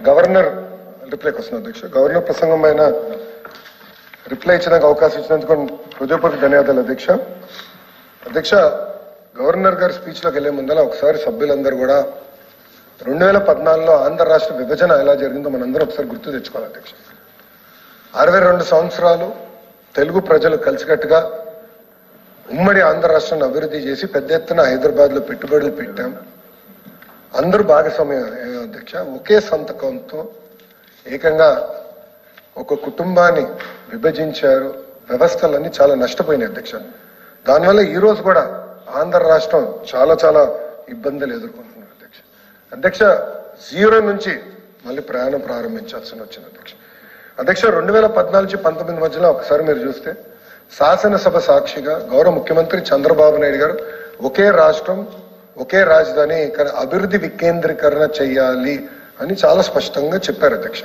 Governor రిప్లైకి వస్తున్నా అధ్యక్ష. Governor ప్రసంగం పైన రిప్లై ఇచ్చడానికి అవకాశం ఇచ్చినందుకు హృదయపూర్వక ధన్యవాదాలు అధ్యక్ష. అధ్యక్ష, గవర్నర్ గారి స్పీచ్ లోకి వెళ్లే ముందర ఒకసారి సభ్యులందరూ కూడా 2014లో ఆంధ్ర రాష్ట్ర విభజన ఎలా జరిగిందో మనందరం ఒకసారి గుర్తు తెచ్చుకోవాలి అధ్యక్ష. 62 సంవత్సరాలు తెలుగు ప్రజలు కలిసికట్టుగా ఉమ్మడి ఆంధ్ర రాష్ట్రాన్ని అభివృద్ధి చేసి పెద్ద ఎత్తున హైదరాబాద్ లో పెట్టుబడులు పెట్టాం. అందరూ భాగస్వామ్యం అధ్యక్ష. ఒకే సంతకంతో ఏకంగా ఒక కుటుంబాన్ని విభజించారు. వ్యవస్థలన్నీ చాలా నష్టపోయినాయి అధ్యక్ష. దానివల్ల ఈ రోజు కూడా ఆంధ్ర రాష్ట్రం చాలా చాలా ఇబ్బందులు ఎదుర్కొంటున్నారు అధ్యక్ష. అధ్యక్ష, 0 నుంచి మళ్ళీ ప్రయాణం ప్రారంభించాల్సి వచ్చింది అధ్యక్ష. అధ్యక్ష, 2014-19 మధ్యలో ఒకసారి మీరు చూస్తే శాసనసభ సాక్షిగా గౌరవ ముఖ్యమంత్రి చంద్రబాబు నాయుడు గారు ఒకే రాష్ట్రం ఒకే రాజధాని ఇక్కడ అభివృద్ధి వికేంద్రీకరణ చేయాలి అని చాలా స్పష్టంగా చెప్పారు అధ్యక్ష.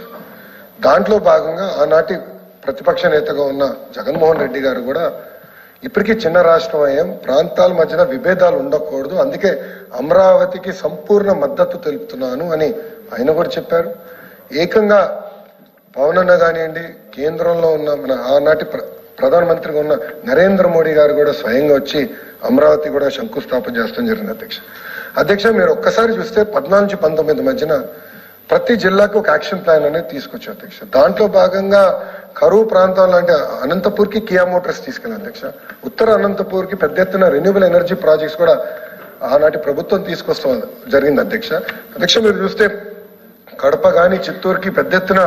దాంట్లో భాగంగా ఆనాటి ప్రతిపక్ష నేతగా ఉన్న జగన్మోహన్ రెడ్డి గారు కూడా ఇప్పటికీ చిన్న రాష్ట్రం అయ్యాం, ప్రాంతాల మధ్యన విభేదాలు ఉండకూడదు, అందుకే అమరావతికి సంపూర్ణ మద్దతు తెలుపుతున్నాను అని ఆయన కూడా చెప్పారు. ఏకంగా పవన్ అన్న కానివ్వండి, కేంద్రంలో ఉన్న మన ఆనాటి ప్రధానమంత్రిగా ఉన్న నరేంద్ర మోడీ గారు కూడా స్వయంగా వచ్చి అమరావతి కూడా శంకుస్థాపన చేస్తాం జరిగింది అధ్యక్ష. అధ్యక్ష, మీరు ఒక్కసారి చూస్తే 14-19 మధ్యన ప్రతి జిల్లాకు ఒక యాక్షన్ ప్లాన్ అనేది తీసుకొచ్చారు అధ్యక్ష. దాంట్లో భాగంగా కరువు ప్రాంతాల్లో అంటే అనంతపూర్కి కియా మోటార్స్ తీసుకెళ్ళారు అధ్యక్ష. ఉత్తర అనంతపూర్కి పెద్ద ఎత్తున రెన్యూబుల్ ఎనర్జీ ప్రాజెక్ట్స్ కూడా ఆనాటి ప్రభుత్వం తీసుకొస్తాం జరిగింది అధ్యక్ష. అధ్యక్ష, మీరు చూస్తే కడప గాని చిత్తూరుకి పెద్ద ఎత్తున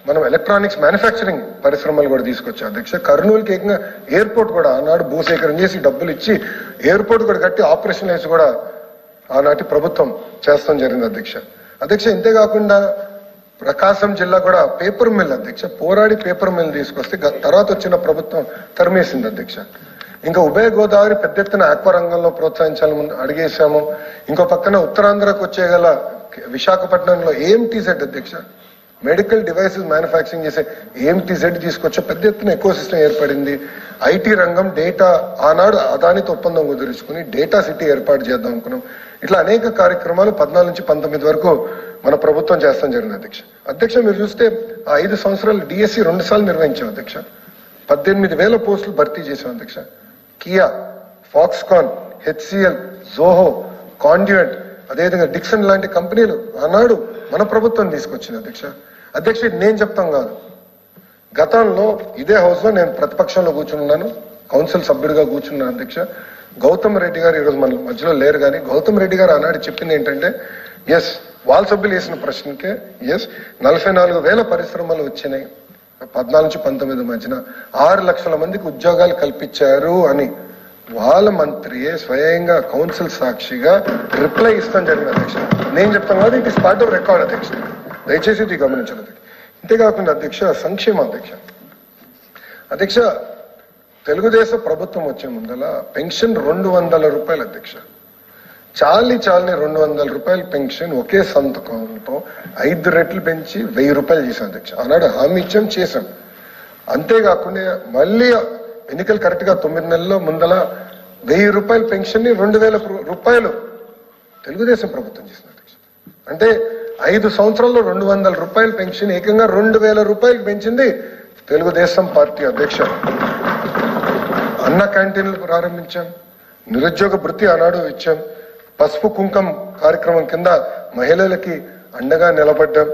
మనం ఎలక్ట్రానిక్స్ మ్యానుఫ్యాక్చరింగ్ పరిశ్రమలు కూడా తీసుకొచ్చాం అధ్యక్ష. కర్నూలుకి ఏకంగా ఎయిర్పోర్ట్ కూడా ఆనాడు భూసేకరణ చేసి డబ్బులు ఇచ్చి ఎయిర్పోర్ట్ కూడా కట్టి ఆపరేషన్ వేసి కూడా ఆనాటి ప్రభుత్వం చేస్తాం జరిగింది అధ్యక్ష. అధ్యక్ష, ఇంతేకాకుండా ప్రకాశం జిల్లా కూడా పేపర్ మిల్ అధ్యక్ష, పోరాడి పేపర్ మిల్ తీసుకొస్తే తర్వాత వచ్చిన ప్రభుత్వం తరిమేసింది అధ్యక్ష. ఇంకా ఉభయ గోదావరి పెద్ద ఎత్తున ఆక్వా రంగంలో ప్రోత్సహించాలని అడిగేశాము. ఇంకో పక్కన ఉత్తరాంధ్రకు వచ్చేగల విశాఖపట్నంలో ఏఎంటీజెడ్ అధ్యక్ష, మెడికల్ డివైసెస్ మ్యానుఫ్యాక్చరింగ్ చేసే ఏఎంటీజెడ్ తీసుకొచ్చే పెద్ద ఎత్తున ఎకో సిస్టమ్ ఏర్పడింది. ఐటీ రంగం డేటా ఆనాడు అదానితో ఒప్పందం కుదుర్చుకుని డేటా సిటీ ఏర్పాటు చేద్దాం అనుకున్నాం. ఇట్లా అనేక కార్యక్రమాలు 14-19 వరకు మన ప్రభుత్వం చేస్తాం జరిగింది అధ్యక్ష. అధ్యక్ష, మీరు చూస్తే ఆ 5 సంవత్సరాలు డిఎస్సి 2 సార్లు నిర్వహించాం అధ్యక్ష. 18,000 పోస్టులు భర్తీ చేశాం అధ్యక్ష. Kia, Foxconn, HCl, Zoho, conduit, అదేవిధంగా డిక్సన్ లాంటి కంపెనీలు ఆనాడు మన ప్రభుత్వం తీసుకొచ్చింది అధ్యక్ష. అధ్యక్ష, నేను చెప్తాం కాదు, గతంలో ఇదే హౌస్ లో నేను ప్రతిపక్షంలో కూర్చున్నాను, కౌన్సిల్ సభ్యుడిగా కూర్చున్నాను అధ్యక్ష. గౌతమ్ రెడ్డి గారు ఈరోజు మన మధ్యలో లేరు, కానీ గౌతమ్ రెడ్డి గారు ఆనాడు చెప్పింది ఏంటంటే, ఎస్ వాళ్ళ సభ్యులు వేసిన ప్రశ్నకే 44,000 పరిశ్రమలు వచ్చినాయి 14-19 మధ్యన, 6 లక్షల మందికి ఉద్యోగాలు కల్పించారు అని వాళ్ళ మంత్రియే స్వయంగా కౌన్సిల్ సాక్షిగా రిప్లై ఇస్తాం జరిగింది అధ్యక్ష. నేను చెప్తాను కాదు, it is part of record అధ్యక్ష, దయచేసి ఇది గమనించాలి. ఇంతేకాకుండా అధ్యక్ష, సంక్షేమ అధ్యక్ష. అధ్యక్ష, తెలుగుదేశం ప్రభుత్వం వచ్చే ముందల పెన్షన్ 200 రూపాయలు అధ్యక్ష. చాలని 200 రూపాయల పెన్షన్ ఒకే సంతకంతో 5 రెట్లు పెంచి 1000 రూపాయలు చేశాం అధ్యక్ష. ఆనాడు హామీ ఇచ్చాం, చేశాం. అంతేకాకుండా మళ్ళీ ఎన్నికలు కరెక్ట్ గా 9 నెలల్లో ముందల 1000 రూపాయల పెన్షన్ ని 2,000 రూపాయలు తెలుగుదేశం ప్రభుత్వం చేసింది అధ్యక్ష. అంటే 5 సంవత్సరాల్లో 200 రూపాయల పెన్షన్ ఏకంగా 2,000 రూపాయలు పెంచింది తెలుగుదేశం పార్టీ అధ్యక్ష. అన్న క్యాంటీన్లు ప్రారంభించాం, నిరుద్యోగ భృతి ఆనాడు ఇచ్చాం, పసుపు కుంకం కార్యక్రమం కింద మహిళలకి అండగా నిలబడ్డాం.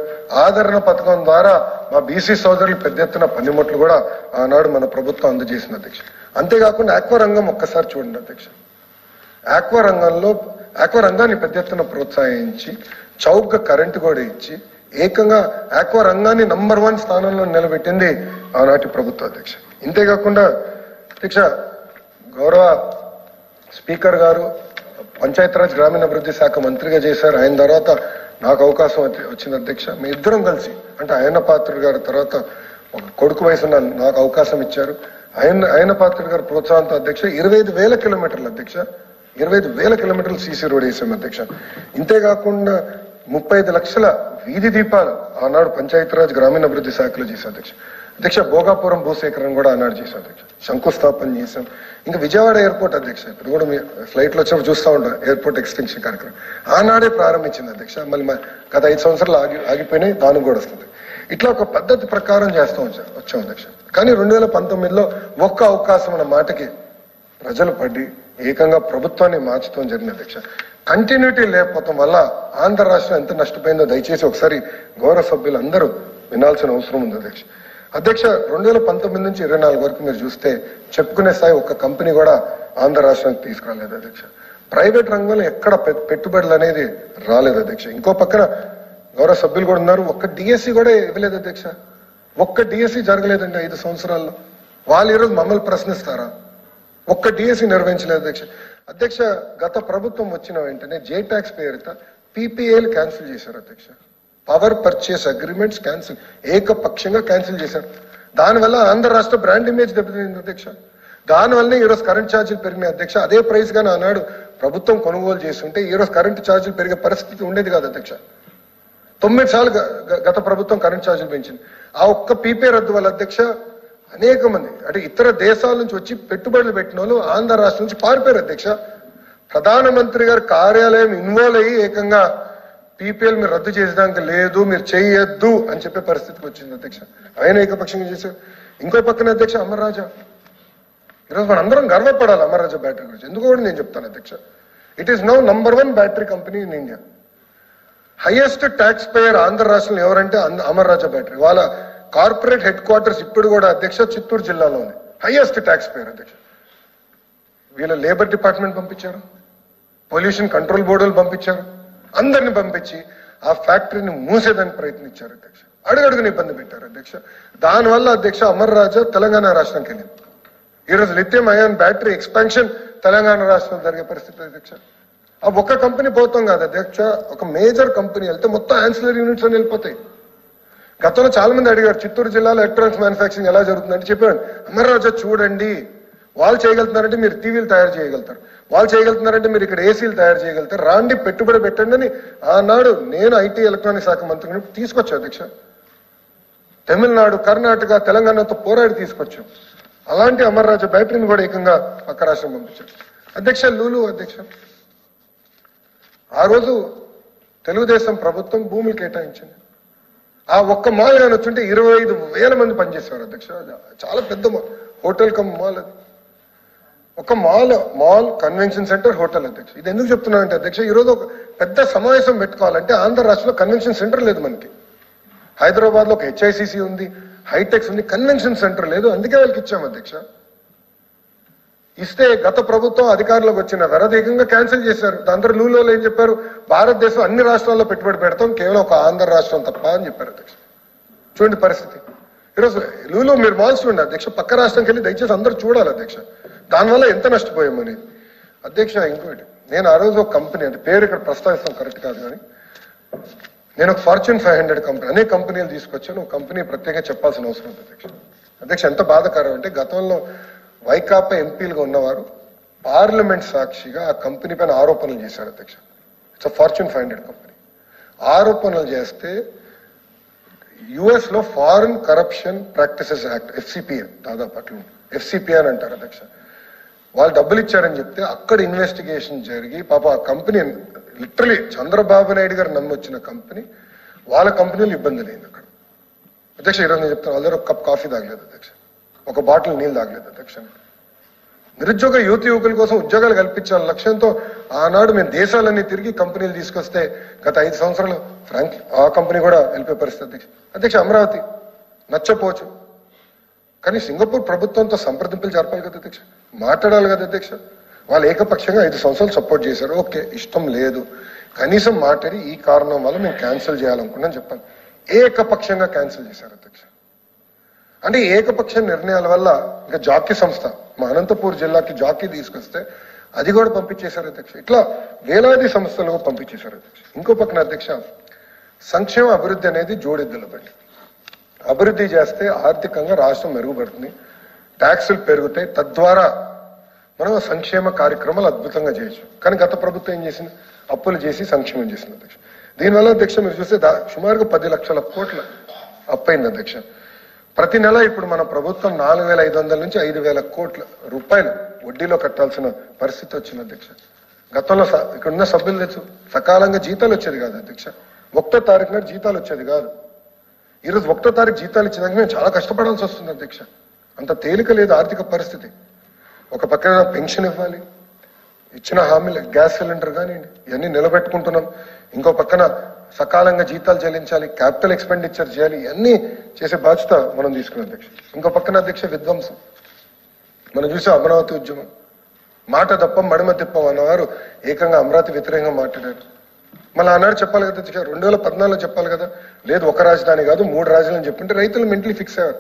ఆదరణ పథకం ద్వారా మా బీసీ సోదరులు పెద్ద ఎత్తున పనిముట్లు కూడా ఆనాడు మన ప్రభుత్వం అందజేసింది అధ్యక్ష. అంతేకాకుండా ఆక్వా రంగం ఒక్కసారి చూడండి అధ్యక్ష. ఆక్వా రంగాన్ని పెద్ద ఎత్తున ప్రోత్సహించి చౌకగా కరెంటు కూడా ఇచ్చి ఏకంగా ఆక్వా రంగాన్ని నంబర్ 1 స్థానంలో నిలబెట్టింది ఆనాటి ప్రభుత్వం అధ్యక్ష. ఇంతేకాకుండా అధ్యక్ష, గౌరవ స్పీకర్ గారు పంచాయతీరాజ్ గ్రామీణాభివృద్ధి శాఖ మంత్రిగా చేశారు. ఆయన తర్వాత నాకు అవకాశం వచ్చింది అధ్యక్ష. మీ ఇద్దరం కలిసి, అంటే అయ్యన్న పాత్రుడు గారి తర్వాత ఒక కొడుకు వయసున్న నాకు అవకాశం ఇచ్చారు. అయ్యన్న పాత్రుడు గారి ప్రోత్సాహంతో అధ్యక్ష 25,000 కిలోమీటర్లు అధ్యక్ష, 25,000 కిలోమీటర్లు సీసీ రోడ్ వేసాం అధ్యక్ష. ఇంతేకాకుండా 35 లక్షల వీధి దీపాలు ఆనాడు పంచాయతీరాజ్ గ్రామీణాభివృద్ధి శాఖలో చేశారు అధ్యక్ష. అధ్యక్ష భోగాపురం భూసేకరణ కూడా ఆనాడు చేశాం అధ్యక్ష, శంకుస్థాపన చేశాం. ఇంకా విజయవాడ ఎయిర్పోర్ట్ అధ్యక్ష, ఇప్పుడు కూడా మీ ఫ్లైట్లో వచ్చినప్పుడు చూస్తూ ఉంటాం ఎయిర్పోర్ట్ ఎక్స్టెన్షన్ కార్యక్రమం ఆనాడే ప్రారంభించింది అధ్యక్ష. మళ్ళీ గత 5 సంవత్సరాలు ఆగిపోయినాయి, దానికి కూడా వస్తుంది. ఇట్లా ఒక పద్ధతి ప్రకారం చేస్తూ వచ్చాం అధ్యక్ష. కానీ 2019లో ఒక్క అవకాశం అన్న మాటకి ప్రజలు పడి ఏకంగా ప్రభుత్వాన్ని మార్చడం జరిగింది అధ్యక్ష. కంటిన్యూటీ లేకపోవడం వల్ల ఆంధ్ర రాష్ట్రం ఎంత నష్టపోయిందో దయచేసి ఒకసారి గౌరవ సభ్యులు అందరూ వినాల్సిన అవసరం ఉంది అధ్యక్ష. అధ్యక్ష 2019 నుంచి 24 వరకు మీరు చూస్తే చెప్పుకునే స్థాయి ఒక్క కంపెనీ కూడా ఆంధ్ర రాష్ట్రానికి తీసుకురాలేదు అధ్యక్ష. ప్రైవేట్ రంగంలో ఎక్కడ పెట్టుబడులు అనేది రాలేదు అధ్యక్ష. ఇంకో పక్కన గౌరవ సభ్యులు కూడా ఉన్నారు, ఒక్క డిఎస్సి కూడా ఇవ్వలేదు అధ్యక్ష. ఒక్క డిఎస్సి జరగలేదండి 5 సంవత్సరాల్లో. వాళ్ళు ఈరోజు మమ్మల్ని ప్రశ్నిస్తారా? ఒక్క డిఎస్సి నిర్వహించలేదు అధ్యక్ష. అధ్యక్ష గత ప్రభుత్వం వచ్చిన వెంటనే జే ట్యాక్స్ పేరిట పీపీఏలు క్యాన్సిల్ చేశారు అధ్యక్ష. పవర్ పర్చేస్ అగ్రిమెంట్స్ క్యాన్సిల్, ఏకపక్షంగా క్యాన్సిల్ చేశారు. దానివల్ల ఆంధ్ర రాష్ట్ర బ్రాండ్ ఇమేజ్ దెబ్బతింది అధ్యక్ష. దానివల్లనే ఈరోజు కరెంట్ ఛార్జీలు పెరిగినాయి అధ్యక్ష. అదే ప్రైస్ గానీ ఆనాడు ప్రభుత్వం కొనుగోలు చేస్తుంటే ఈరోజు కరెంట్ ఛార్జీలు పెరిగే పరిస్థితి ఉండేది కాదు అధ్యక్ష. 9 సార్లు గత ప్రభుత్వం కరెంట్ ఛార్జీలు పెంచింది. ఆ ఒక్క పీపీ రద్దు వల్ల అధ్యక్ష అనేక మంది అంటే ఇతర దేశాల నుంచి వచ్చి పెట్టుబడులు పెట్టిన వాళ్ళు ఆంధ్ర రాష్ట్రం నుంచి పారిపోయారు అధ్యక్ష. ప్రధానమంత్రి గారి కార్యాలయం ఇన్వాల్వ్ అయ్యి ఏకంగా పీపీఎల్ మీరు రద్దు చేసేదానికి లేదు, మీరు చేయొద్దు అని చెప్పే పరిస్థితికి వచ్చింది అధ్యక్ష. ఆయన ఏకపక్షంగా చేశారు. ఇంకో పక్కన అధ్యక్ష అమర్ రాజా, ఈరోజు మనం అందరం గర్వపడాలి అమర్ రాజా బ్యాటరీ గురించి. ఎందుకు కూడా నేను చెప్తాను అధ్యక్ష, it is now number 1 battery company in India. Highest tax payer Andhra రాష్ట్రంలో ఎవరంటే అమర్ రాజా బ్యాటరీ. వాళ్ళ కార్పొరేట్ హెడ్ క్వార్టర్స్ ఇప్పుడు కూడా అధ్యక్ష చిత్తూరు జిల్లాలో ఉంది. హైయెస్ట్ ట్యాక్స్ పేయర్ అధ్యక్ష. వీళ్ళ లేబర్ డిపార్ట్మెంట్ పంపించారు, పొల్యూషన్ కంట్రోల్ బోర్డులు పంపించారు, అందరిని పంపించి ఆ ఫ్యాక్టరీని మూసేదానికి ప్రయత్నించారు అధ్యక్ష. అడుగడుగుని ఇబ్బంది పెట్టారు అధ్యక్ష. దానివల్ల అధ్యక్ష అమర్ రాజా తెలంగాణ రాష్ట్రానికి వెళ్ళింది. ఈరోజు lithium ion battery expansion Telangana రాష్ట్రంలో జరిగే పరిస్థితి అధ్యక్ష. ఆ ఒక్క కంపెనీ పోతాం కాదు అధ్యక్ష, ఒక మేజర్ కంపెనీ వెళ్తే మొత్తం యాన్సిలరీ యూనిట్స్ అని వెళ్ళిపోతాయి. గతంలో చాలా మంది అడిగారు చిత్తూరు జిల్లాలో ఎలక్ట్రానిక్స్ మ్యానుఫ్యాక్చరింగ్ ఎలా జరుగుతుందంటే చెప్పాను, అమర్ రాజా చూడండి, వాళ్ళు చేయగలుగుతున్నారంటే మీరు టీవీలు తయారు చేయగలుగుతారు, వాళ్ళు చేయగలుగుతున్నారంటే మీరు ఇక్కడ ఏసీలు తయారు చేయగలుగుతారు, రాండి పెట్టుబడి పెట్టండి అని ఆనాడు నేను ఐటీ ఎలక్ట్రానిక్ శాఖ మంత్రిని తీసుకొచ్చా అధ్యక్ష. తమిళనాడు, కర్ణాటక, తెలంగాణతో పోరాడి తీసుకొచ్చాం. అలాంటి అమర్ రాజా బ్యాటరీని కూడా ఏకంగా పక్క రాష్ట్రం పంపించారు అధ్యక్ష. లూలు అధ్యక్ష, ఆ రోజు తెలుగుదేశం ప్రభుత్వం భూములు కేటాయించింది. ఆ ఒక్క మాల్ కానీ వచ్చుంటే 25,000 మంది పనిచేసేవారు అధ్యక్ష. చాలా పెద్ద హోటల్ కమ్ మాల్ అది. ఒక మాల్ కన్వెన్షన్ సెంటర్, హోటల్ అధ్యక్ష. ఇది ఎందుకు చెప్తున్నానంటే అధ్యక్ష, ఈరోజు ఒక పెద్ద సమావేశం పెట్టుకోవాలంటే ఆంధ్ర రాష్ట్రంలో కన్వెన్షన్ సెంటర్ లేదు మనకి. హైదరాబాద్ లో ఒక హెచ్ఐసిసి ఉంది, హైటెక్స్ ఉంది, కన్వెన్షన్ సెంటర్ లేదు. అందుకే వాళ్ళకి ఇచ్చాం అధ్యక్ష. ఇస్తే గత ప్రభుత్వం అధికారంలోకి వచ్చిన వేగంగా క్యాన్సిల్ చేశారు. అందరూ లూలో ఏం చెప్పారు, భారతదేశం అన్ని రాష్ట్రాల్లో పెట్టుబడి పెడతాం, కేవలం ఒక ఆంధ్ర రాష్ట్రం తప్ప అని చెప్పారు అధ్యక్ష. చూడండి పరిస్థితి. ఈరోజు లూలో మీరు మాల్స్ చూడండి అధ్యక్ష, పక్క రాష్ట్రంకి వెళ్ళి దయచేసి అందరూ చూడాలి అధ్యక్ష. దానివల్ల ఎంత నష్టపోయామని అధ్యక్ష. ఇంకోటి, నేను ఆ రోజు ఒక కంపెనీ, అంటే పేరు ఇక్కడ ప్రస్తావిస్తాం కరెక్ట్ కాదు కానీ, నేను ఒక ఫార్చ్యూన్ 500 కంపెనీ, అనేక కంపెనీలు తీసుకొచ్చాను. ఒక కంపెనీ ప్రత్యేకంగా చెప్పాల్సిన అవసరం ఉంది అధ్యక్ష. అధ్యక్ష ఎంత బాధాకరం అంటే, గతంలో వైకాపా ఎంపీలుగా ఉన్నవారు పార్లమెంట్ సాక్షిగా ఆ కంపెనీ పైన ఆరోపణలు చేశారు అధ్యక్ష. It's fortune 500 company. ఆరోపణలు చేస్తే యుఎస్ లో foreign corruption practices act, FCPA, దాదాపు అట్లా ఎఫ్సిపిఏ అని అంటారు అధ్యక్ష. వాళ్ళు డబ్బులు ఇచ్చారని చెప్తే అక్కడ ఇన్వెస్టిగేషన్ జరిగి పాప ఆ కంపెనీ లిటరలీ చంద్రబాబు నాయుడు గారు నమ్మొచ్చిన కంపెనీ, వాళ్ళ కంపెనీలు ఇబ్బంది లేదు అక్కడ అధ్యక్ష. ఈరోజు నేను చెప్తాను, వాళ్ళ దగ్గర ఒక కప్ కాఫీ తాగలేదు అధ్యక్ష, ఒక బాటిల్ నీళ్ళు తాగలేదు అధ్యక్ష. నిరుద్యోగ యువకుల కోసం ఉద్యోగాలు కల్పించాల లక్ష్యంతో ఆనాడు మేము దేశాలన్నీ తిరిగి కంపెనీలు తీసుకొస్తే గత 5 సంవత్సరాలు ఫ్రాంక్ ఆ కంపెనీ కూడా వెళ్ళిపోయే పరిస్థితి అధ్యక్ష. అధ్యక్ష అమరావతి నచ్చపోవచ్చు, కానీ సింగపూర్ ప్రభుత్వంతో సంప్రదింపులు జరపాలి కదా అధ్యక్ష, మాట్లాడాలి కదా అధ్యక్ష. వాళ్ళు ఏకపక్షంగా 5 సంవత్సరాలు సపోర్ట్ చేశారు, ఓకే ఇష్టం లేదు, కనీసం మాట్లాడి ఈ కారణం వల్ల మేము క్యాన్సిల్ చేయాలనుకున్నాను చెప్పాను. ఏకపక్షంగా క్యాన్సిల్ చేశారు అధ్యక్ష. అంటే ఏకపక్ష నిర్ణయాల వల్ల ఇంకా జాకీ సంస్థ మా అనంతపూర్ జిల్లాకి జాకీ తీసుకొస్తే అది కూడా పంపించేశారు అధ్యక్ష. ఇట్లా వేలాది సంస్థలు పంపించేశారు అధ్యక్ష. ఇంకో పక్కన అధ్యక్ష, సంక్షేమ అభివృద్ధి అనేది జోడెద్దుల బండి. అభివృద్ధి చేస్తే ఆర్థికంగా రాష్ట్రం మెరుగుపడుతుంది, ట్యాక్సులు పెరుగుతాయి, తద్వారా మనం సంక్షేమ కార్యక్రమాలు అద్భుతంగా చేయొచ్చు. కానీ గత ప్రభుత్వం ఏం చేసింది, అప్పులు చేసి సంక్షేమం చేసింది అధ్యక్ష. దీనివల్ల అధ్యక్ష మీరు చూస్తే సుమారుగా 10 లక్షల కోట్ల అప్పైంది అధ్యక్ష. ప్రతి నెల ఇప్పుడు మన ప్రభుత్వం 4,500 నుంచి 5,000 కోట్ల రూపాయలు వడ్డీలో కట్టాల్సిన పరిస్థితి వచ్చింది అధ్యక్ష. గతంలో ఇక్కడున్న సభ్యులు తెచ్చు సకాలంగా జీతాలు వచ్చేది కాదు అధ్యక్ష. 1వ తారీఖున జీతాలు వచ్చేది కాదు. ఈరోజు 1వ తారీఖు జీతాలు ఇచ్చినాక మేము చాలా కష్టపడాల్సి వస్తుంది అధ్యక్ష. అంత తేలిక లేదు ఆర్థిక పరిస్థితి. ఒక పక్కన పెన్షన్ ఇవ్వాలి, ఇచ్చిన హామీలు గ్యాస్ సిలిండర్ కానివ్వండి ఇవన్నీ నిలబెట్టుకుంటున్నాం. ఇంకో పక్కన సకాలంగా జీతాలు చెల్లించాలి, క్యాపిటల్ ఎక్స్పెండిచర్ చేయాలి, ఇవన్నీ చేసే బాధ్యత మనం తీసుకున్నాం అధ్యక్ష. ఇంకో పక్కన అధ్యక్ష విధ్వంసం మనం చూసాం. అమరావతి ఉద్యమం మాట తప్పం మడిమ తిప్పం అన్నవారు ఏకంగా అమరావతి వ్యతిరేకంగా మాట్లాడారు. మళ్ళీ ఆనాడు చెప్పాలి కదా అధ్యక్ష, 2014లో చెప్పాలి కదా, లేదు ఒక రాజధాని కాదు 3 రాజధానులు చెప్పింటే రైతులు మెంటలీ ఫిక్స్ అయ్యారు.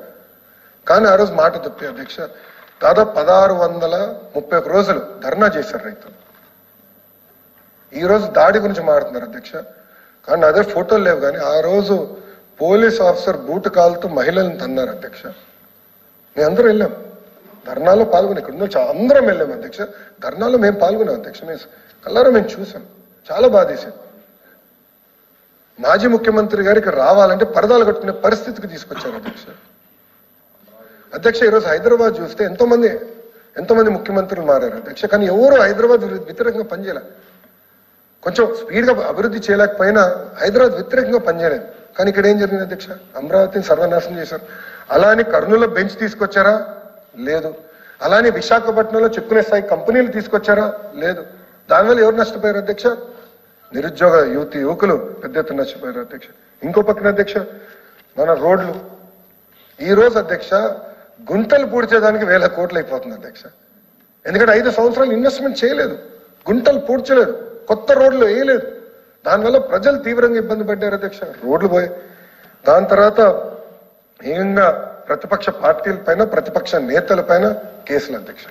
కానీ ఆ రోజు మాట తప్పే అధ్యక్ష. దాదాపు 1631 రోజులు ధర్నా చేశారు రైతులు. ఈ రోజు దాడి గురించి మాట్లాడుతున్నారు అధ్యక్ష. కానీ అదే ఫోటోలు లేవు. కానీ ఆ రోజు పోలీస్ ఆఫీసర్ బూటు కాలుతూ మహిళలను తన్నారు అధ్యక్ష. మేము అందరూ వెళ్ళాం ధర్నాలో పాల్గొని, ఇక్కడ అందరం వెళ్ళాం అధ్యక్ష. ధర్నాలో మేము పాల్గొన్నాం అధ్యక్ష. మేము కల్లారా మేము చూసాం, చాలా బాధేసాం. మాజీ ముఖ్యమంత్రి గారికి రావాలంటే పరదాలు కట్టుకునే పరిస్థితికి తీసుకొచ్చారు అధ్యక్ష. అధ్యక్ష ఈరోజు హైదరాబాద్ చూస్తే ఎంతోమంది ముఖ్యమంత్రులు మారారు అధ్యక్ష. కానీ ఎవరు హైదరాబాద్ వ్యతిరేకంగా పనిచేయలే. కొంచెం స్పీడ్గా అభివృద్ధి చేయలేకపోయినా హైదరాబాద్ వ్యతిరేకంగా పనిచేయలేదు. కానీ ఇక్కడ ఏం జరిగింది అధ్యక్ష, అమరావతిని సర్వనాశనం చేశారు. అలానే కర్నూలులో బెంచ్ తీసుకొచ్చారా? లేదు. అలానే విశాఖపట్నంలో చెక్కునే స్థాయి కంపెనీలు తీసుకొచ్చారా? లేదు. దానివల్ల ఎవరు నష్టపోయారు అధ్యక్ష? నిరుద్యోగ యువకులు పెద్ద ఎత్తున నష్టపోయారు అధ్యక్ష. ఇంకో పక్కన అధ్యక్ష మన రోడ్లు ఈ రోజు అధ్యక్ష గుంటలు పూడ్చేదానికి 1,000 కోట్లు అయిపోతుంది అధ్యక్ష. ఎందుకంటే 5 సంవత్సరాలు ఇన్వెస్ట్మెంట్ చేయలేదు, గుంటలు పూడ్చలేదు, కొత్త రోడ్లు వేయలేదు. దానివల్ల ప్రజలు తీవ్రంగా ఇబ్బంది పడ్డారు అధ్యక్ష. రోడ్లు పోయి దాని తర్వాత ఏకంగా ప్రతిపక్ష పార్టీల పైన ప్రతిపక్ష నేతల పైన కేసులు అధ్యక్ష.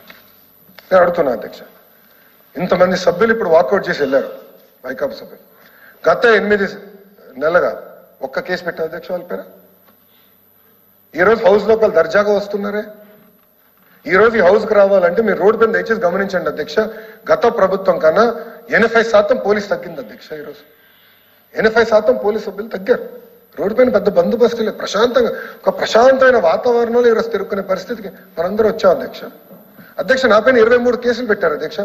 నేను అడుగుతున్నా అధ్యక్ష, ఇంతమంది సభ్యులు ఇప్పుడు వాకౌట్ చేసి వెళ్ళారు వైకాపా సభ్యులు. గత 8 నెలలుగా ఒక్క కేసు పెట్టారు అధ్యక్ష వాళ్ళ పేరు. ఈ రోజు హౌస్ లోకి వాళ్ళు దర్జాగా వస్తున్నారే. ఈ రోజు ఈ హౌస్ కి రావాలంటే మీరు రోడ్డు పైన దయచేసి గమనించండి అధ్యక్ష. గత ప్రభుత్వం కన్నా 80% పోలీసు తగ్గింది అధ్యక్ష. ఈరోజు 80% పోలీసు సభ్యులు తగ్గారు. రోడ్డు పైన పెద్ద బందోబస్తు లేదు, ప్రశాంతంగా ఒక ప్రశాంతమైన వాతావరణంలో ఈరోజు తిరుక్కునే పరిస్థితికి మనందరూ వచ్చాం అధ్యక్ష. అధ్యక్ష నా పైన 23 కేసులు పెట్టారు అధ్యక్ష.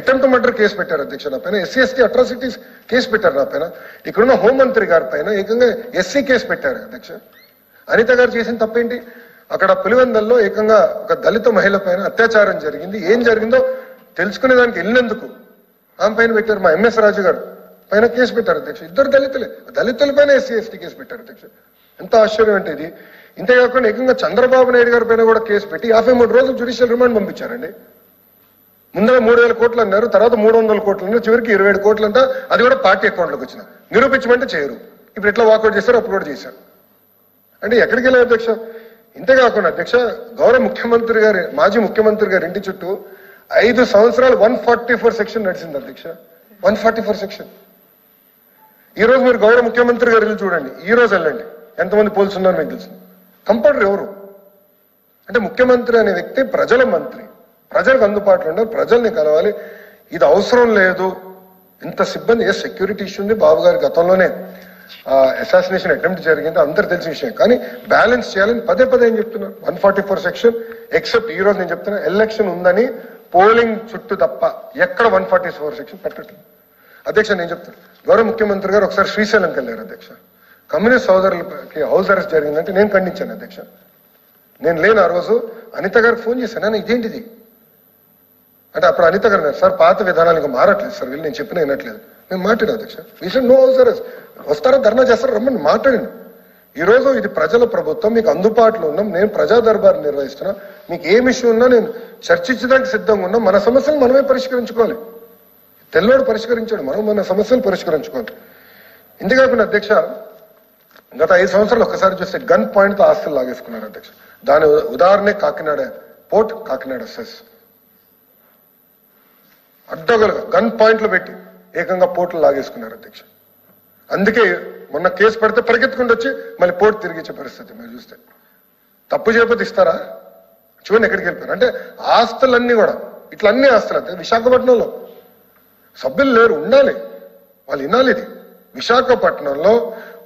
అటెంప్ట్ మర్డర్ కేసు పెట్టారు అధ్యక్ష నా పైన. SC/ST అట్రాసిటీస్ కేసు పెట్టారు నా పైన. ఇక్కడున్న హోంమంత్రి గారి పైన ఏకంగా SC కేసు పెట్టారు అధ్యక్ష. అనిత గారు చేసిన తప్పేంటి? అక్కడ పులివెందల్లో ఏకంగా ఒక దళిత మహిళ పైన అత్యాచారం జరిగింది. ఏం జరిగిందో తెలుసుకునే దానికి వెళ్ళినందుకు ఆమె పైన పెట్టారు. మా MS రాజు గారు పైన కేసు పెట్టారు అధ్యక్ష. 2 దళితుల పైన SC/ST కేసు పెట్టారు అధ్యక్ష. ఎంత ఆశ్చర్యం అంటే ఇది. ఇంతేకాకుండా ఏకంగా చంద్రబాబు నాయుడు గారి పైన కూడా కేసు పెట్టి 53 రోజులు జ్యుడిషియల్ రిమాండ్ పంపించారండి. ముందర 3,000 కోట్లు అన్నారు, తర్వాత 300 కోట్లు అన్నారు, చివరికి 27 కోట్లు అంట. అది కూడా పార్టీ అకౌంట్లోకి వచ్చిన నిరూపించమంటే చేయరు. ఇప్పుడు ఎట్లా వాకౌట్ చేశారు, అప్పుడు కూడా చేశారు. అంటే ఎక్కడికి వెళ్ళారు అధ్యక్ష? ఇంతేకాకుండా అధ్యక్ష గౌరవ ముఖ్యమంత్రి గారి మాజీ ముఖ్యమంత్రి గారి ఇంటి చుట్టూ 5 సంవత్సరాలు 144 సెక్షన్ నడిచింది అధ్యక్ష. 144 సెక్షన్. ఈ రోజు మీరు గౌరవ ముఖ్యమంత్రి గారు వెళ్ళి చూడండి, ఈ రోజు వెళ్ళండి, ఎంతమంది పోలీసులు ఉన్నారు మీకు తెలుసు. కంపౌండర్ ఎవరు అంటే ముఖ్యమంత్రి అనే వ్యక్తి ప్రజల మంత్రి, ప్రజలకు అందుబాటులో ఉండాలి, ప్రజల్ని కలవాలి. ఇది అవసరం లేదు. ఇంత సిబ్బంది సెక్యూరిటీ ఇష్యూ ఉంది. బాబు గారి గతంలోనే అసాసినేషన్ అటెంప్ట్ జరిగింది, అందరు తెలిసిన విషయం. కానీ బ్యాలెన్స్ చేయాలని పదే ఏం చెప్తున్నారు. 144 సెక్షన్ ఎక్సెప్ట్ ఈ రోజు నేను చెప్తున్నా ఎలక్షన్ ఉందని పోలింగ్ చుట్టూ తప్ప ఎక్కడ 144 సెక్షన్ పెట్టట్లేదు అధ్యక్ష. నేను చెప్తాను, గౌరవ ముఖ్యమంత్రి గారు ఒకసారి శ్రీశైలంకి వెళ్ళారు అధ్యక్ష. కమ్యూనిస్ట్ సోదరులకి హౌస్ అరెస్ట్ జరిగిందంటే నేను ఖండించాను అధ్యక్ష. నేను లేను ఆ రోజు. అనిత గారికి ఫోన్ చేశాను, ఇదేంటిది అంటే అప్పుడు అనిత గారు సార్ పాత విధానాలు ఇంకా మారట్లేదు సార్, వీళ్ళు నేను చెప్పిన వినట్లేదు. నేను మాట్లాడాను అధ్యక్ష. విషయం నో హౌస్ అరెస్ట్, వస్తారా ధర్నా చేస్తారా రమ్మని మాట్లాడండి. ఈ రోజు ఇది ప్రజల ప్రభుత్వం, మీకు అందుబాటులో ఉన్నాం. నేను ప్రజా దర్బార్ నిర్వహిస్తున్నా. మీకు ఏం ఇష్యూ ఉన్నా నేను చర్చించడానికి సిద్ధంగా ఉన్నాం. మన సమస్యలు మనమే పరిష్కరించుకోవాలి. తెల్లోడు పరిష్కరించాడు, మనం మన సమస్యలు పరిష్కరించుకోవాలి. ఇంతేకాకుండా అధ్యక్ష గత 5 సంవత్సరాలు ఒక్కసారి చూస్తే గన్ పాయింట్ తో ఆస్తులు లాగేసుకున్నారు అధ్యక్ష. దాని ఉదాహరణే కాకినాడ పోర్ట్, కాకినాడ సెస్. అడ్డగలుగా గన్ పాయింట్లు పెట్టి ఏకంగా పోర్టులు లాగేసుకున్నారు అధ్యక్ష. అందుకే మొన్న కేసు పెడితే పరిగెత్తుకుంటూ వచ్చి మళ్ళీ పోర్టు తిరిగిచ్చే పరిస్థితి. మీరు చూస్తే తప్పు చేయకపోతే ఇస్తారా? చూడండి ఎక్కడికి వెళ్ళిపోయారు. అంటే ఆస్తులన్నీ కూడా ఇట్లా అన్ని ఆస్తులు అంటే విశాఖపట్నంలో సభ్యులు లేరు, ఉండాలి, వాళ్ళు వినాలి. ఇది విశాఖపట్నంలో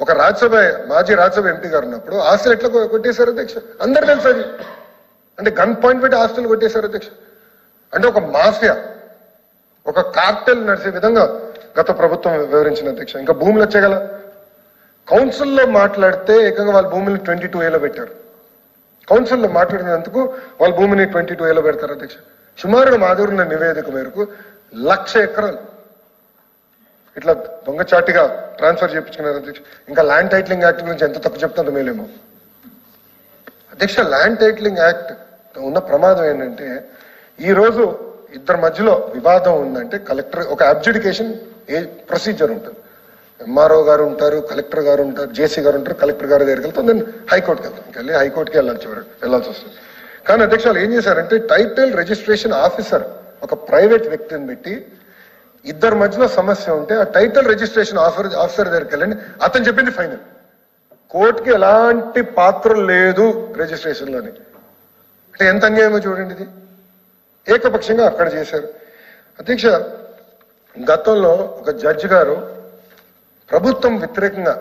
ఒక రాజ్యసభ మాజీ రాజ్యసభ ఎంపీ గారు ఉన్నప్పుడు ఆస్తులు ఎట్లా కొట్టేశారు అధ్యక్ష? అందరు తెలుసు అది. అంటే గన్ పాయింట్ పెట్టి ఆస్తులు కొట్టేశారు అధ్యక్ష. అంటే ఒక మాఫియా, ఒక కార్టెల్ నడిచే విధంగా గత ప్రభుత్వం వివరించిన అధ్యక్ష. ఇంకా భూములు వచ్చేగల కౌన్సిల్లో మాట్లాడితే ఏకంగా వాళ్ళ భూమిని 22A పెట్టారు. కౌన్సిల్లో మాట్లాడినందుకు వాళ్ళ భూమిని 22A పెడతారు అధ్యక్ష. సుమారుగా మా దగ్గర ఉన్న నివేదిక మేరకు 1,00,000 ఎకరాలు ఇట్లా దొంగచాటిగా ట్రాన్స్ఫర్ చేయించుకున్నారు అధ్యక్ష. ఇంకా ల్యాండ్ టైటిలింగ్ యాక్ట్ గురించి ఎంత తప్పు చెప్తుందో మేలేమో అధ్యక్ష. ల్యాండ్ టైటిలింగ్ యాక్ట్ ఉన్న ప్రమాదం ఏంటంటే, ఈ రోజు ఇద్దరి మధ్యలో వివాదం ఉందంటే కలెక్టర్ ఒక అబ్జుడికేషన్ ప్రొసీజర్ ఉంటుంది. ఎంఆర్ఓ గారు ఉంటారు, కలెక్టర్ గారు ఉంటారు, జేసీ గారు ఉంటారు, కలెక్టర్ గారి దగ్గరికి వెళ్తాం, నేను హైకోర్టుకి వెళ్తాం. ఇంకెళ్ళి హైకోర్టుకి వెళ్ళాల్సి వస్తుంది. కానీ అధ్యక్షులు ఏం చేశారంటే టైటిల్ రిజిస్ట్రేషన్ ఆఫీసర్ ఒక ప్రైవేట్ వ్యక్తిని పెట్టి ఇద్దరి మధ్యలో సమస్య ఉంటే ఆ టైటిల్ రిజిస్ట్రేషన్ ఆఫీసర్ దగ్గరికి వెళ్ళండి, అతను చెప్పింది ఫైనల్. కోర్టుకి ఎలాంటి పాత్ర లేదు రిజిస్ట్రేషన్లోని. అంటే ఎంత అన్యాయమో చూడండి. ఇది ఏకపక్షంగా అక్కడ చేశారు అధ్యక్ష. గతంలో ఒక జడ్జి గారు ప్రభుత్వం వ్యతిరేకంగా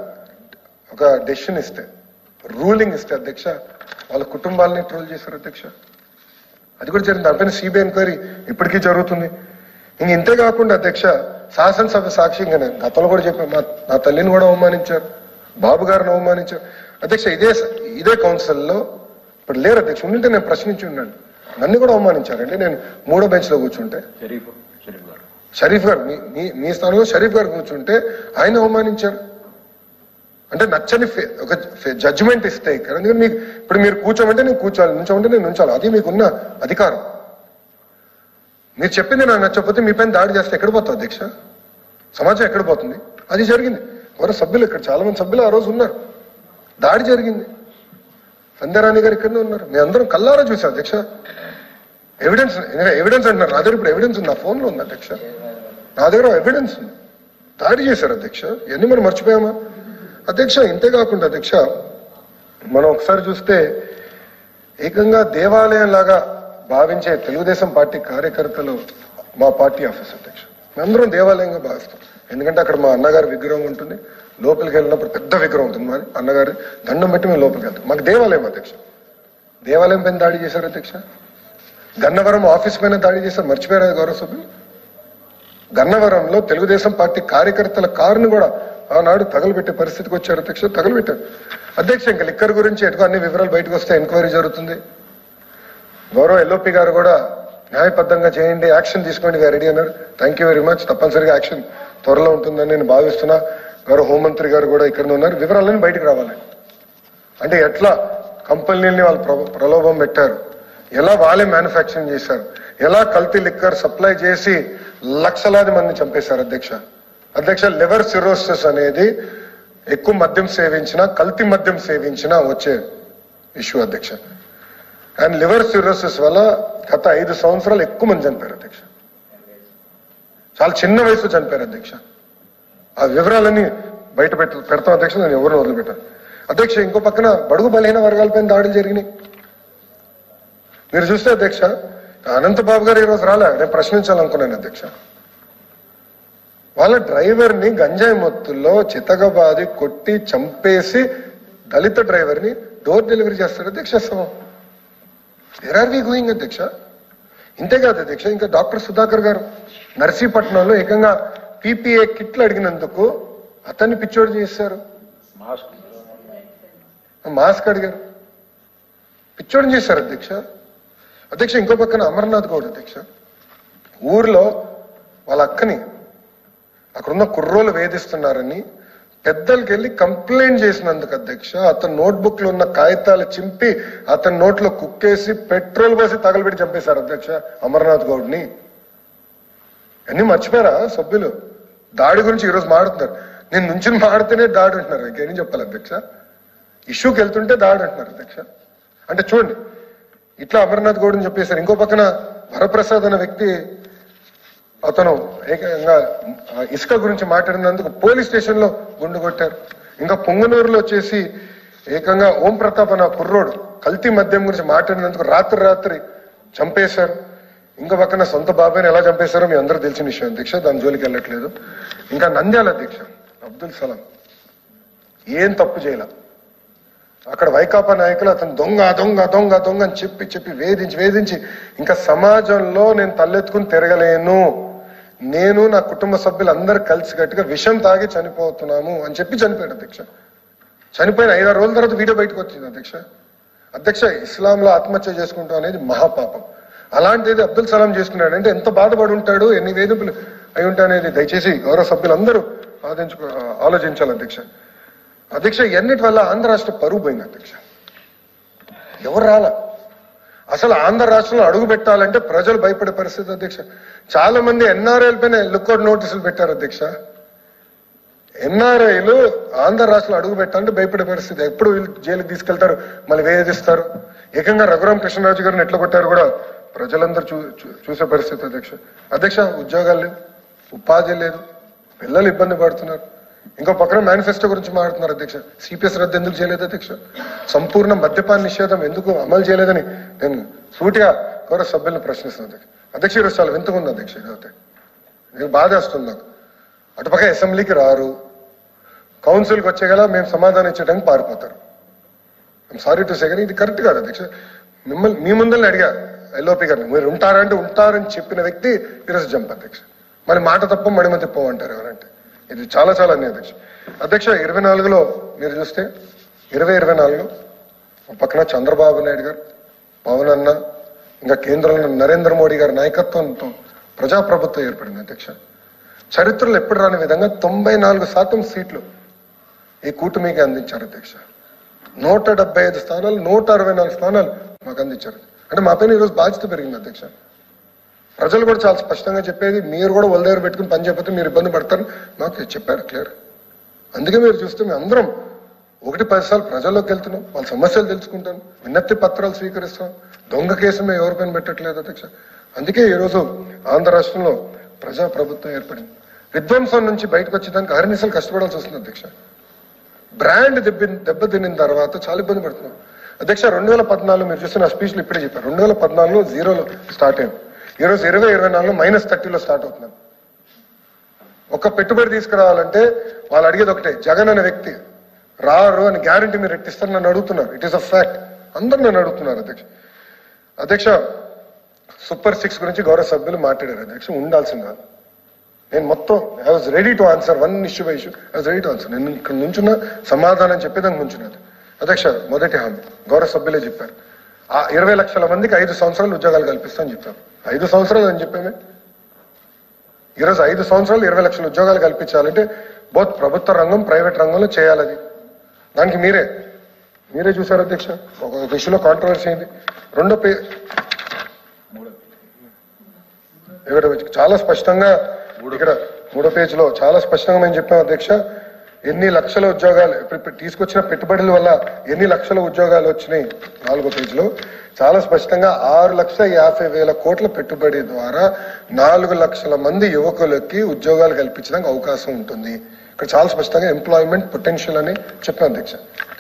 ఒక డెసిషన్ ఇస్తే, రూలింగ్ ఇస్తే అధ్యక్ష, వాళ్ళ కుటుంబాలని ట్రోల్ చేశారు అధ్యక్ష. అది కూడా జరిగింది. దానిపైన సిబిఐ ఎంక్వైరీ ఇప్పటికీ జరుగుతుంది. ఇంక ఇంతే కాకుండా అధ్యక్ష, శాసనసభ సాక్షిగానే గతంలో కూడా చెప్పారు, నా తల్లిని కూడా అవమానించారు, బాబు గారిని అవమానించారు అధ్యక్ష. ఇదే కౌన్సిల్లో ఇప్పుడు లేరు అధ్యక్ష. ఉండింటే నేను ప్రశ్నించి ఉన్నాను, నన్ను కూడా అవమానించారండి. నేను 3వ బెంచ్లో కూర్చుంటే షరీఫ్ గారు మీ స్థానంలో షరీఫ్ గారు కూర్చుంటే ఆయన అవమానించారు. అంటే నచ్చని ఒక జడ్జిమెంట్ ఇస్తే ఇక్కడ ఇప్పుడు మీరు కూర్చోమంటే నేను కూర్చోవాలి, నుంచోమంటే నేను నుంచాలి. అది మీకున్న అధికారం. మీరు చెప్పింది నాకు నచ్చకపోతే మీ పైన దాడి చేస్తే ఎక్కడ పోతుంది అధ్యక్ష? సమాజం ఎక్కడ పోతుంది? అది జరిగింది. ఎవరో సభ్యులు ఇక్కడ చాలా మంది సభ్యులు ఆ రోజు ఉన్నారు. దాడి జరిగింది. సంధ్యారాణి గారు ఇక్కడనే ఉన్నారు. మేము అందరం కల్లారా చూసాం అధ్యక్ష. ఎవిడెన్స్ అంటున్నారు. నా దగ్గర ఇప్పుడు ఎవిడెన్స్ ఉంది, నా ఫోన్లో ఉంది అధ్యక్ష. నా దగ్గర ఎవిడెన్స్ ఉంది. దాడి చేశారు అధ్యక్ష. ఇవన్నీ మనం మర్చిపోయామా అధ్యక్ష? ఇంతేకాకుండా అధ్యక్ష, మనం ఒకసారి చూస్తే ఏకంగా దేవాలయం లాగా భావించే తెలుగుదేశం పార్టీ కార్యకర్తలు మా పార్టీ ఆఫీస్ అధ్యక్ష. మేమందరం దేవాలయంగా భావిస్తాం. ఎందుకంటే అక్కడ మా అన్నగారి విగ్రహం ఉంటుంది. లోపలికి వెళ్ళినప్పుడు పెద్ద విగ్రహం ఉంటుంది. మరి అన్నగారి దండం పెట్టి మేము లోపలికి వెళ్తాం. మాకు దేవాలయం అధ్యక్ష. దేవాలయం పైన దాడి చేశారు అధ్యక్ష. గన్నవరం ఆఫీస్ పైన దాడి చేశారు. మర్చిపోయారు గౌరవ సభ్యులు. గన్నవరంలో తెలుగుదేశం పార్టీ కార్యకర్తల కారును కూడా ఆనాడు తగలబెట్టే పరిస్థితికి వచ్చారు అధ్యక్ష. తగలబెట్టారు అధ్యక్ష. ఇంకా లిక్కర్ గురించి ఎటుకో అన్ని వివరాలు బయటకు వస్తే ఎంక్వైరీ జరుగుతుంది. గౌరవ ఎల్ఓపి గారు కూడా న్యాయబద్ధంగా చేయండి, యాక్షన్ తీసుకోండి రెడీ అన్నారు. Thank you very much. తప్పనిసరిగా యాక్షన్ త్వరలో ఉంటుందని నేను భావిస్తున్నా. గౌరవ హోంమంత్రి గారు కూడా ఇక్కడ ఉన్నారు. వివరాలన్నీ బయటకు రావాలి. అంటే ఎట్లా కంపెనీలని వాళ్ళు ప్రలోభం పెట్టారు, ఎలా వాళ్ళే మ్యానుఫ్యాక్చరింగ్ చేశారు, ఎలా కల్తీ లిక్కర్ సప్లై చేసి లక్షలాది మందిని చంపేశారు అధ్యక్ష. లివర్ సిరోసిస్ అనేది ఎక్కువ మద్యం సేవించినా, కల్తీ మద్యం సేవించినా వచ్చే ఇష్యూ అధ్యక్ష. అండ్ లివర్ సిరోసిస్ వల్ల గత 5 సంవత్సరాలు ఎక్కువ మంది చనిపోయారు అధ్యక్ష. చాలా చిన్న వయసులో చనిపోయారు అధ్యక్ష. ఆ వివరాలన్నీ బయట పెడతాం అధ్యక్ష. నేను ఎవరిని వదిలిపెట్టాను అధ్యక్ష. ఇంకో పక్కన బడుగు బలహీన వర్గాలపైన దాడులు జరిగినాయి. మీరు చూస్తే అధ్యక్ష, అనంతబాబు గారు ఈరోజు రాలే. నేను ప్రశ్నించాలనుకున్నాను అధ్యక్ష. వాళ్ళ డ్రైవర్ని గంజాయి మొత్తుల్లో చితగబాది కొట్టి చంపేసి దళిత డ్రైవర్ని డోర్ డెలివరీ చేస్తారు అధ్యక్ష. వేర్ ఆర్ వి గోయింగ్ అధ్యక్ష? ఇంతేకాదు అధ్యక్ష, ఇంకా డాక్టర్ సుధాకర్ గారు నర్సీపట్నంలో ఏకంగా పీపీఏ కిట్లు అడిగినందుకు అతన్ని పిచ్చోడు చేశారు. మాస్క్ అడిగారు, పిచ్చోడు చేశారు అధ్యక్ష. ఇంకో పక్కన అమర్నాథ్ గౌడ్ అధ్యక్ష, ఊర్లో వాళ్ళ అక్కని అక్కడున్న కుర్రోలు వేధిస్తున్నారని పెద్దలకి వెళ్ళి కంప్లైంట్ చేసినందుకు అధ్యక్ష, అతని నోట్బుక్ లో ఉన్న కాగితాలు చింపి అతని నోట్లో కుక్కేసి పెట్రోల్ పోసి తగలబెట్టి చంపేశారు అధ్యక్ష అమర్నాథ్ గౌడ్ని. అన్ని మర్చిపోయారా సభ్యులు? దాడి గురించి ఈరోజు మాడుతున్నారు. నేను నుంచి మాడితేనే దాడి అంటున్నారు. ఇంకేం చెప్పాలి అధ్యక్ష? ఇష్యూకి వెళ్తుంటే దాడి అంటున్నారు అధ్యక్ష. అంటే చూడండి, ఇట్లా అమర్నాథ్ గౌడ్ని చెప్పేశారు. ఇంకో పక్కన వరప్రసాద్ అనే వ్యక్తి, అతను ఏకంగా ఇసుక గురించి మాట్లాడినందుకు పోలీస్ స్టేషన్ లో గుండు కొట్టారు. ఇంకా పొంగనూరులో వచ్చేసి ఏకంగా ఓం ప్రతాప్ అన్న కుర్రోడు కల్తీ మద్యం గురించి మాట్లాడినందుకు రాత్రి చంపేశారు. ఇంకో పక్కన సొంత బాబాయ్ని ఎలా చంపేశారో మీ అందరూ తెలిసిన విషయం అధ్యక్ష. దాని జోలికి వెళ్ళట్లేదు. ఇంకా నంద్యాల అధ్యక్ష అబ్దుల్ సలాం ఏం తప్పు చేయాల. అక్కడ వైకాపా నాయకులు అతను దొంగ దొంగ దొంగ దొంగ అని చెప్పి వేధించి ఇంకా సమాజంలో నేను తలెత్తుకుని తిరగలేను, నేను నా కుటుంబ సభ్యులందరూ కలిసికట్టుగా విషం తాగి చనిపోతున్నాము అని చెప్పి చనిపోయాడు అధ్యక్ష. చనిపోయిన 5-6 రోజుల తర్వాత వీడియో బయటకు వచ్చింది అధ్యక్ష. ఇస్లాంలో ఆత్మహత్య చేసుకుంటాం అనేది మహాపాపం. అలాంటిది అబ్దుల్ సలాం చేసుకున్నాడు అంటే ఎంత బాధపడి ఉంటాడు, ఎన్ని వేధింపులు అయి ఉంటాయి అనేది దయచేసి గౌరవ సభ్యులందరూ ఆలోచించాలి అధ్యక్ష. ఎన్నిటి వల్ల ఆంధ్ర రాష్ట్ర పరువు పోయింది అధ్యక్ష. ఎవరు రాలా. అసలు ఆంధ్ర రాష్ట్రంలో అడుగు పెట్టాలంటే ప్రజలు భయపడే పరిస్థితి అధ్యక్ష. చాలా మంది ఎన్ఆర్ఐల పైన లుక్అవుట్ నోటీసులు పెట్టారు అధ్యక్ష. ఎన్ఆర్ఐలు ఆంధ్ర రాష్ట్రంలో అడుగు పెట్టాలంటే భయపడే పరిస్థితి. ఎప్పుడు వీళ్ళు జైలుకి తీసుకెళ్తారు, మళ్ళీ వేధిస్తారు. ఏకంగా రఘురామ కృష్ణరాజు గారిని ఎట్లా కొట్టారు కూడా ప్రజలందరూ చూసే పరిస్థితి అధ్యక్ష. ఉద్యోగాలు లేవు, ఉపాధి లేదు, పిల్లలు ఇబ్బంది పడుతున్నారు. ఇంకో పక్కన మేనిఫెస్టో గురించి మాట్లాడుతున్నారు అధ్యక్ష. సిపిఎస్ రద్దు ఎందుకు చేయలేదు అధ్యక్ష? సంపూర్ణ మద్యపాన నిషేధం ఎందుకు అమలు చేయలేదని నేను సూటిగా గౌరవ సభ్యులను ప్రశ్నిస్తున్నాను అధ్యక్ష. ఈరోజు చాలా వింతగా ఉంది అధ్యక్ష. ఇదైతే నేను బాధేస్తుంది నాకు. అటుపక్క అసెంబ్లీకి రారు, కౌన్సిల్కి వచ్చేగల మేము సమాధానం ఇచ్చేయడానికి పారిపోతారు. ఐఎమ్ సారీ టు సే, కానీ ఇది కరెక్ట్ కాదు అధ్యక్ష. మిమ్మల్ని మీ ముందల్ని అడిగా ఎల్ఓపి గారిని, మీరు ఉంటారంటే ఉంటారని చెప్పిన వ్యక్తి ఈరోజు జంప్ అధ్యక్ష. మరి మాట తప్ప మడిమ తిప్పమంటారు ఎవరంటే. ఇది చాలా అన్యాయం అధ్యక్ష. 24లో మీరు చూస్తే 2024లో పక్కన చంద్రబాబు నాయుడు గారు, పవన్ అన్న, ఇంకా కేంద్రంలో నరేంద్ర మోడీ గారి నాయకత్వంతో ప్రజాప్రభుత్వం ఏర్పడింది అధ్యక్ష. చరిత్రలో ఎప్పుడు రాని విధంగా 94% సీట్లు ఈ కూటమికి అందించారు అధ్యక్ష. 175 స్థానాలు, 164 స్థానాలు మాకు అందించారు. అంటే మా పైన ఈరోజు బాధ్యత పెరిగింది అధ్యక్ష. ప్రజలు కూడా చాలా స్పష్టంగా చెప్పేది, మీరు కూడా వాళ్ళ దగ్గర పెట్టుకుని పని చెప్పితే మీరు ఇబ్బంది పడతారు నాకు చెప్పారు క్లియర్. అందుకే మీరు చూస్తే మేము అందరం 1-10 సార్లు ప్రజల్లోకి వెళ్తున్నాం, వాళ్ళ సమస్యలు తెలుసుకుంటాం, వినతి పత్రాలు స్వీకరిస్తాం. దొంగ కేసు మేము ఎవరిపైన పెట్టట్లేదు అధ్యక్ష. అందుకే ఈరోజు ఆంధ్ర రాష్ట్రంలో ప్రజాప్రభుత్వం ఏర్పడింది. విధ్వంసం నుంచి బయటకు వచ్చేదానికి అహర్నిశలు కష్టపడాల్సి వస్తుంది అధ్యక్ష. బ్రాండ్ దెబ్బతిన్న తర్వాత చాలా ఇబ్బంది పడుతున్నాం అధ్యక్ష. 2014 మీరు చూస్తే నా స్పీచ్లో ఇప్పుడే చెప్పారు, 2014లో 0లో స్టార్ట్ అయింది. ఈరోజు 2024లో -30లో స్టార్ట్ అవుతున్నాం. ఒక పెట్టుబడి తీసుకురావాలంటే వాళ్ళు అడిగేది ఒకటే, జగన్ అనే వ్యక్తి రారు అని గ్యారంటీ మీరు ఎట్టిస్తారు నన్ను అడుగుతున్నారు. It is a fact. అందరు నన్ను అడుగుతున్నారు అధ్యక్ష. సూపర్ 6 గురించి గౌరవ సభ్యులు మాట్లాడారు అధ్యక్ష. ఉండాల్సింది కాదు. నేను మొత్తం I was ready to answer 1 issue by issue. I was ready to answer. నేను ఇక్కడ నుంచున్న సమాధానం చెప్పేదానికి నుంచున్నది అధ్యక్ష. మొదటి హామీ గౌరవ సభ్యులే చెప్పారు, 20 లక్షల మందికి 5 సంవత్సరాలు ఉద్యోగాలు కల్పిస్తామని చెప్పారు. 5 సంవత్సరాలు అని చెప్పామే. ఈరోజు 5 సంవత్సరాలు 20 లక్షల ఉద్యోగాలు కల్పించాలంటే బోత్ ప్రభుత్వ రంగం, ప్రైవేట్ రంగంలో చేయాలి. దానికి మీరే చూసారు అధ్యక్ష. ఒక విషయంలో కాంట్రవర్సీ అయింది. చాలా స్పష్టంగా ఇక్కడ 3వ పేజీలో చాలా స్పష్టంగా మేము చెప్పాం అధ్యక్ష. ఎన్ని లక్షల ఉద్యోగాలు తీసుకొచ్చిన పెట్టుబడుల వల్ల ఎన్ని లక్షల ఉద్యోగాలు వచ్చినాయి 4వ పేజీలో చాలా స్పష్టంగా 6,50,000 కోట్ల పెట్టుబడి ద్వారా 4 లక్షల మంది యువకులకి ఉద్యోగాలు కల్పించడానికి అవకాశం ఉంటుంది. ఇక్కడ చాలా స్పష్టంగా ఎంప్లాయ్మెంట్ పొటెన్షియల్ అని చెప్పాను అధ్యక్ష.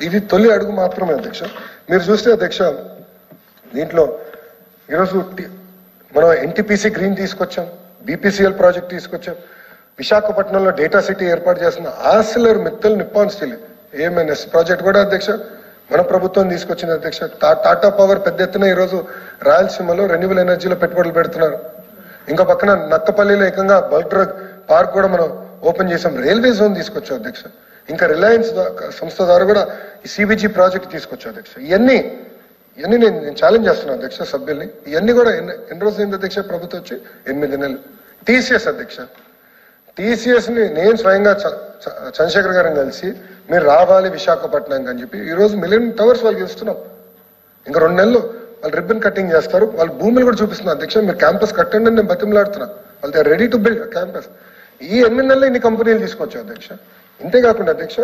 ఇది తొలి అడుగు మాత్రమే అధ్యక్ష. మీరు చూస్తే అధ్యక్ష దీంట్లో ఈరోజు మనం ఎన్టీపీసీ గ్రీన్ తీసుకొచ్చాం, బీపీసీఎల్ ప్రాజెక్ట్ తీసుకొచ్చాం, విశాఖపట్నంలో డేటా సిటీ ఏర్పాటు చేస్తున్న Arcelor Mittal Nippon steel AMNS project కూడా అధ్యక్ష మన ప్రభుత్వం తీసుకొచ్చింది అధ్యక్ష. టాటా పవర్ పెద్ద ఎత్తున ఈరోజు రాయలసీమలో రెన్యూబుల్ ఎనర్జీలో పెట్టుబడులు పెడుతున్నారు. ఇంకా పక్కన నక్కపల్లిలో ఏకంగా బల్క్ డ్రగ్ పార్క్ కూడా మనం ఓపెన్ చేసాం. రైల్వే జోన్ తీసుకొచ్చాం అధ్యక్ష. ఇంకా రిలయన్స్ సంస్థ ద్వారా కూడా ఈ సిబిజీ ప్రాజెక్ట్ తీసుకొచ్చాం అధ్యక్ష. ఇవన్నీ నేను ఛాలెంజ్ చేస్తున్నాను అధ్యక్ష సభ్యుల్ని. ఇవన్నీ కూడా ఎన్ని రోజులు అయింది అధ్యక్ష ప్రభుత్వం వచ్చి? 8 నెలలు. టీసీఎస్ అధ్యక్ష, టీసీఎస్ ని నేను స్వయంగా చంద్రశేఖర్ గారిని కలిసి మీరు రావాలి విశాఖపట్నం అని చెప్పి ఈరోజు $1 మిలియన్ వాళ్ళకి ఇస్తున్నాం. ఇంకా 2 నెలలు వాళ్ళు రిబ్బన్ కటింగ్ చేస్తారు. వాళ్ళు భూములు కూడా చూపిస్తున్నారు అధ్యక్ష. మీరు క్యాంపస్ కట్టండి అని నేను బతిమలాడుతున్నా. వాళ్ళు they are ready to build campus. ఈ 8 నెలలు ఇన్ని కంపెనీలు తీసుకొచ్చాం అధ్యక్ష. ఇంతేకాకుండా అధ్యక్ష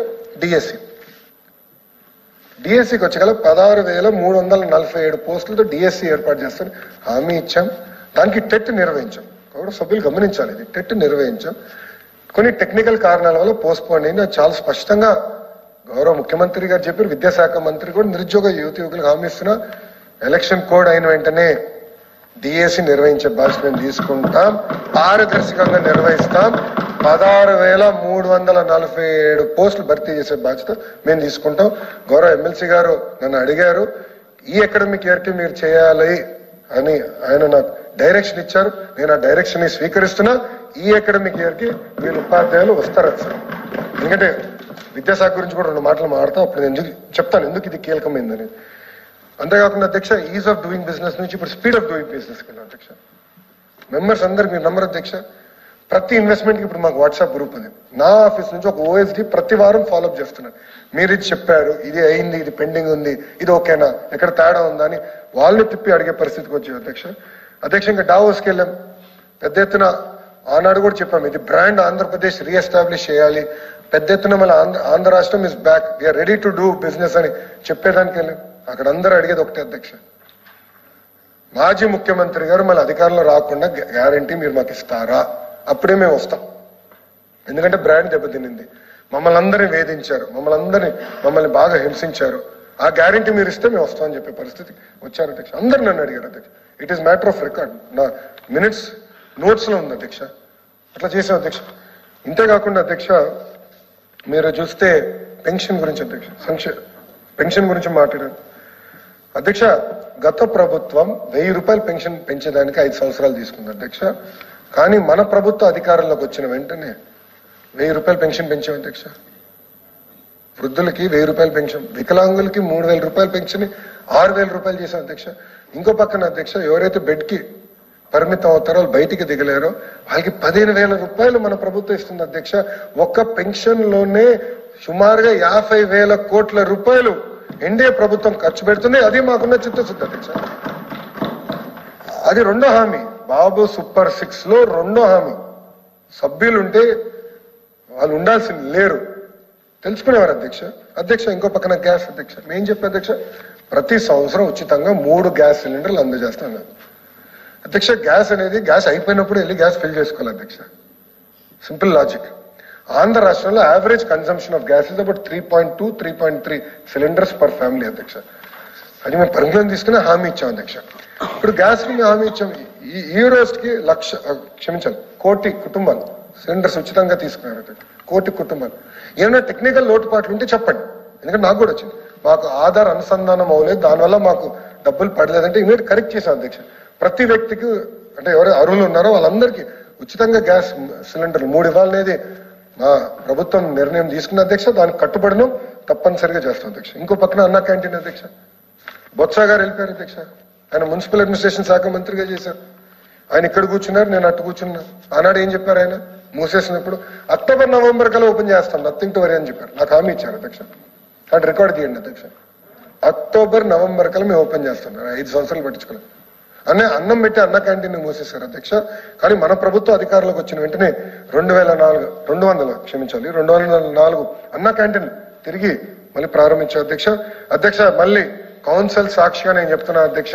డిఎస్సికి వచ్చగల 16,347 పోస్టులతో డిఎస్సి ఏర్పాటు చేస్తారు హామీ ఇచ్చాం. దానికి టెట్ నిర్వహించాం. కాబట్టి సభ్యులు గమనించాలి, ఇది టెట్ నిర్వహించాం. కొన్ని టెక్నికల్ కారణాల వల్ల పోస్ట్పోన్ అయింది. చాలా స్పష్టంగా గౌరవ ముఖ్యమంత్రి గారు చెప్పారు. విద్యాశాఖ మంత్రి కూడా నిరుద్యోగ యువకులకు హామీ ఇస్తున్నా ఎలక్షన్ కోడ్ అయిన వెంటనే డిఎస్సి నిర్వహించే బాధ్యత మేము తీసుకుంటాం, పారదర్శకంగా నిర్వహిస్తాం. 16,347 పోస్టులు భర్తీ చేసే బాధ్యత మేము తీసుకుంటాం. గౌరవ ఎమ్మెల్సీ గారు నన్ను అడిగారు, ఈ అకాడమిక్ ఇయర్ కి మీరు చేయాలి అని ఆయన నాకు డైరెక్షన్ ఇచ్చారు. నేను ఆ డైరెక్షన్ ని స్వీకరిస్తున్నా. ఈ అకాడమిక్ ఇయర్ కి వీళ్ళు ఉపాధ్యాయులు వస్తారు సార్. ఎందుకంటే విద్యాశాఖ గురించి కూడా 2 మాటలు మాడతాం, అప్పుడు నేను చెప్తాను ఎందుకు ఇది కీలకమైందని. అంతేకాకుండా అధ్యక్ష, ఈజ్ ఆఫ్ డూయింగ్ బిజినెస్ నుంచి ఇప్పుడు స్పీడ్ ఆఫ్ డూయింగ్ బిజినెస్ వెళ్ళాం అధ్యక్ష. మెంబర్స్ అందరు మీరు నంబర్ అధ్యక్ష, ప్రతి ఇన్వెస్ట్మెంట్ కి ఇప్పుడు మాకు వాట్సాప్ గ్రూప్ ఉంది. నా ఆఫీస్ నుంచి ఒక ఓఎస్డి ప్రతి వారం ఫాలోఅప్ చేస్తున్నారు. మీరు ఇది చెప్పారు, ఇది అయింది, ఇది పెండింగ్ ఉంది, ఇది ఓకేనా, ఎక్కడ తేడా ఉందా అని వాళ్ళని తిప్పి అడిగే పరిస్థితికి వచ్చాయి అధ్యక్ష. అధ్యక్ష ఇంకా డావోస్కి వెళ్ళాం, పెద్ద ఎత్తున ఆనాడు కూడా చెప్పాం ఇది బ్రాండ్ ఆంధ్రప్రదేశ్ రీఎస్టాబ్లిష్ చేయాలి, పెద్ద ఎత్తున మళ్ళీ ఆంధ్ర రాష్ట్రం is back, we are ready to do business అని చెప్పేదానికి వెళ్ళాం. అక్కడ అందరూ అడిగేది ఒకటే అధ్యక్ష, మాజీ ముఖ్యమంత్రి గారు మళ్ళీ అధికారంలో రాకుండా గ్యారంటీ మీరు మాకు ఇస్తారా, అప్పుడే మేము వస్తాం. ఎందుకంటే బ్రాండ్ దెబ్బతినింది, మమ్మల్ని అందరినీ వేధించారు, మమ్మల్ని బాగా హింసించారు. ఆ గ్యారంటీ మీరు ఇస్తే మేము వస్తామని చెప్పే పరిస్థితి వచ్చారు అధ్యక్ష. అందరు నన్ను అడిగారు అధ్యక్ష. It is matter of record, నా మినిట్స్ నోట్స్ లో ఉంది అధ్యక్ష. అట్లా చేసాం అధ్యక్ష. ఇంతేకాకుండా అధ్యక్ష, మీరు చూస్తే పెన్షన్ గురించి అధ్యక్ష, పెన్షన్ గురించి మాట్లాడారు అధ్యక్ష. గత ప్రభుత్వం 1000 రూపాయలు పెన్షన్ పెంచేదానికి 5 సంవత్సరాలు తీసుకుంది అధ్యక్ష. కానీ మన ప్రభుత్వ అధికారంలోకి వచ్చిన వెంటనే 1000 రూపాయలు పెన్షన్ పెంచాం అధ్యక్ష. వృద్ధులకి 1000 రూపాయలు పెన్షన్, వికలాంగులకి 3000 రూపాయలు పెన్షన్ 6000 రూపాయలు చేశాం అధ్యక్ష. ఇంకో పక్కన అధ్యక్ష, ఎవరైతే బెడ్ కి పరిమితం అవుతారో వాళ్ళు బయటికి దిగలేరో వాళ్ళకి 15,000 రూపాయలు మన ప్రభుత్వం ఇస్తుంది అధ్యక్ష. ఒక్క పెన్షన్ లోనే సుమారుగా 50,000 కోట్ల రూపాయలు ఎన్డీఏ ప్రభుత్వం ఖర్చు పెడుతుంది. అది మాకున్న చిత్తశుద్ధి అధ్యక్ష. అది 2వ హామీ, బాబు సూపర్ 6 లో 2వ హామీ. సభ్యులుంటే వాళ్ళు ఉండాల్సింది లేరు, తెలుసుకునేవారు అధ్యక్ష. అధ్యక్ష ఇంకో పక్కన గ్యాస్ అధ్యక్ష, నేను చెప్పే అధ్యక్ష, ప్రతి సంవత్సరం ఉచితంగా 3 గ్యాస్ సిలిండర్లు అందజేస్తాను అధ్యక్ష. గ్యాస్ అనేది గ్యాస్ అయిపోయినప్పుడు వెళ్ళి గ్యాస్ ఫిల్ చేసుకోవాలి అధ్యక్ష. Simple logic. ఆంధ్ర రాష్ట్రంలో average consumption of gas is about 3.2, 3.3 cylinders per family అధ్యక్ష. అది మేము పరిగణన తీసుకుని హామీ ఇచ్చాం అధ్యక్ష. ఇప్పుడు గ్యాస్ కి మేము హామీ ఇచ్చాం. ఈ రోజుకి 1,00,000 కోటి కుటుంబాలు సిలిండర్స్ ఉచితంగా తీసుకున్నారు అధ్యక్ష. 1 కోటి కుటుంబాలు. ఏమైనా టెక్నికల్ లోటుపాట్లు ఉంటే చెప్పండి, ఎందుకంటే నాకు కూడా వచ్చింది. మాకు ఆధార్ అనుసంధానం అవ్వలేదు, దానివల్ల మాకు డబ్బులు పడలేదంటే ఇమీడియట్ కరెక్ట్ చేశాం అధ్యక్ష. ప్రతి వ్యక్తికి అంటే ఎవరు అర్హులు ఉన్నారో వాళ్ళందరికీ ఉచితంగా గ్యాస్ సిలిండర్లు 3 ఇవ్వాలనేది మా ప్రభుత్వం నిర్ణయం తీసుకున్న అధ్యక్ష. దానికి కట్టుబడిన తప్పనిసరిగా చేస్తాం అధ్యక్ష. ఇంకో పక్కన అన్నా క్యాంటీన్ అధ్యక్ష, బొత్స గారు వెళ్ళిపోయారు అధ్యక్ష. ఆయన మున్సిపల్ అడ్మినిస్ట్రేషన్ శాఖ మంత్రిగా చేశారు. ఆయన ఇక్కడ కూర్చున్నారు, నేను అట్టు కూర్చున్నా. ఆనాడు ఏం చెప్పారు ఆయన మూసేసినప్పుడు, అక్టోబర్ నవంబర్ కల్లా ఓపెన్ చేస్తాం, నథింగ్ టు వరీ అని చెప్పారు. నాకు హామీ ఇచ్చారు అధ్యక్ష. కాబట్టి రికార్డ్ తీయండి అధ్యక్ష. అక్టోబర్ నవంబర్ కల్లా మేము ఓపెన్ చేస్తాం. 5 సంవత్సరాలు పట్టించుకున్నాం. అన్నం పెట్టి అన్న క్యాంటీన్ మూసేశారు అధ్యక్ష. కానీ మన ప్రభుత్వ అధికారంలోకి వచ్చిన వెంటనే 204 అన్న క్యాంటీన్ తిరిగి మళ్ళీ ప్రారంభించారు అధ్యక్ష. అధ్యక్ష మళ్ళీ కౌన్సిల్ సాక్షిగా నేను చెప్తున్నా అధ్యక్ష,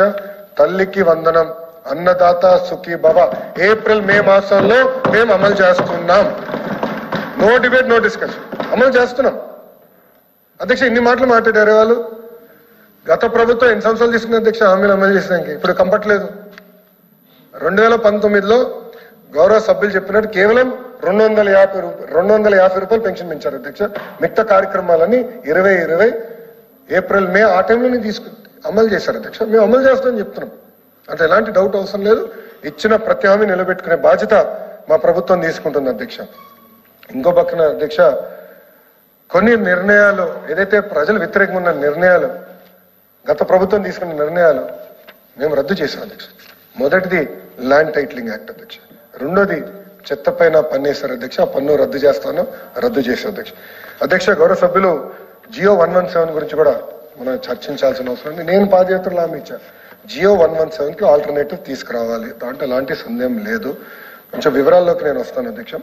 తల్లికి వందనం, అన్నదాత సుఖీ భవ ఏప్రిల్ మే మాసంలో మేము అమలు చేస్తున్నాం. నో డిబేట్, నో డిస్కషన్, అమలు చేస్తున్నాం అధ్యక్ష. ఇన్ని మాటలు మాట్లాడారు వాళ్ళు. గత ప్రభుత్వం ఎన్ని సంవత్సరాలు తీసుకున్న అధ్యక్ష హామీలు అమలు చేసినాక? ఇప్పుడు కంపట్లేదు. 2019లో గౌరవ సభ్యులు చెప్పినట్టు కేవలం 250 రూపాయలు పెన్షన్ పెంచారు అధ్యక్ష. మిగతా కార్యక్రమాలని 2020 ఏప్రిల్ మే ఆ టైంలోనే అమలు చేశారు అధ్యక్ష. మేము అమలు చేస్తామని చెప్తున్నాం, అంటే ఎలాంటి డౌట్ అవసరం లేదు. ఇచ్చిన ప్రతి హామీ నిలబెట్టుకునే బాధ్యత మా ప్రభుత్వం తీసుకుంటుంది అధ్యక్ష. ఇంకో పక్కన అధ్యక్ష, కొన్ని నిర్ణయాలు ఏదైతే ప్రజలు వ్యతిరేకంగా ఉన్న నిర్ణయాలు, గత ప్రభుత్వం తీసుకున్న నిర్ణయాలు మేము రద్దు చేశాం అధ్యక్ష. మొదటిది ల్యాండ్ టైటిలింగ్ యాక్ట్ అధ్యక్ష. రెండోది చెత్త పైన పన్నేశారు అధ్యక్ష. ఆ పన్ను రద్దు చేశాం అధ్యక్ష. అధ్యక్ష గౌరవ సభ్యులు జియో 117 గురించి కూడా మనం చర్చించాల్సిన అవసరం ఉంది. నేను పాదయాత్రలు హామీ ఇచ్చాను, జియో 117కి ఆల్టర్నేటివ్ తీసుకురావాలి, దాంట్లో ఎలాంటి సందేహం లేదు. కొంచెం వివరాల్లోకి నేను వస్తాను అధ్యక్ష.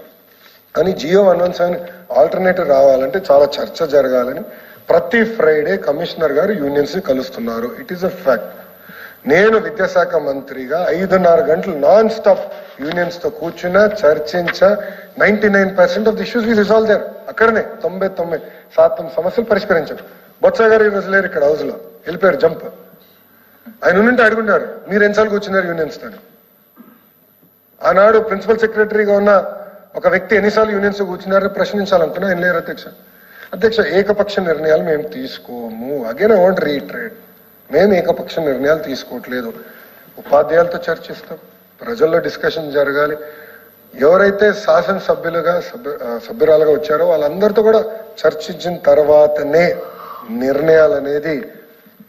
కానీ జియో 117 ఆల్టర్నేటివ్ రావాలంటే చాలా చర్చ జరగాలని ప్రతి ఫ్రైడే కమిషనర్ గారు యూనియన్స్ ని కలుస్తున్నారు. It is a fact. నేను విద్యాశాఖ మంత్రిగా 5.5 గంటలు నాన్ స్టాప్ యూనియన్స్ తో కూర్చున్నా, చర్చించా. 99% of the issues we resolve there. అక్కడనే 99% సమస్యలు పరిష్కరించారు. బొత్స గారు ఈ రోజు లేరు ఇక్కడ, హౌస్ లో వెళ్ళిపోయారు, జంప్. ఆయన ఉంటే అడుగుంటారు మీరు ఎన్నిసార్లు కూర్చున్నారు యూనియన్స్ తోని. ఆనాడు ప్రిన్సిపల్ సెక్రటరీగా ఉన్న ఒక వ్యక్తి ఎన్నిసార్లు యూనియన్స్ కూర్చున్నారని ప్రశ్నించాలనుకున్నా ఆయన లేరు అధ్యక్ష. అధ్యక్ష ఏకపక్ష నిర్ణయాలు మేము తీసుకోము. అగైన్ ఐ వాంట్ రీట్రేడ్, మేము ఏకపక్ష నిర్ణయాలు తీసుకోవట్లేదు. ఉపాధ్యాయులతో చర్చిస్తాం, ప్రజల్లో డిస్కషన్ జరగాలి. ఎవరైతే శాసనసభ్యులుగా సభ్యురాలుగా వచ్చారో వాళ్ళందరితో కూడా చర్చించిన తర్వాతనే నిర్ణయాలు అనేది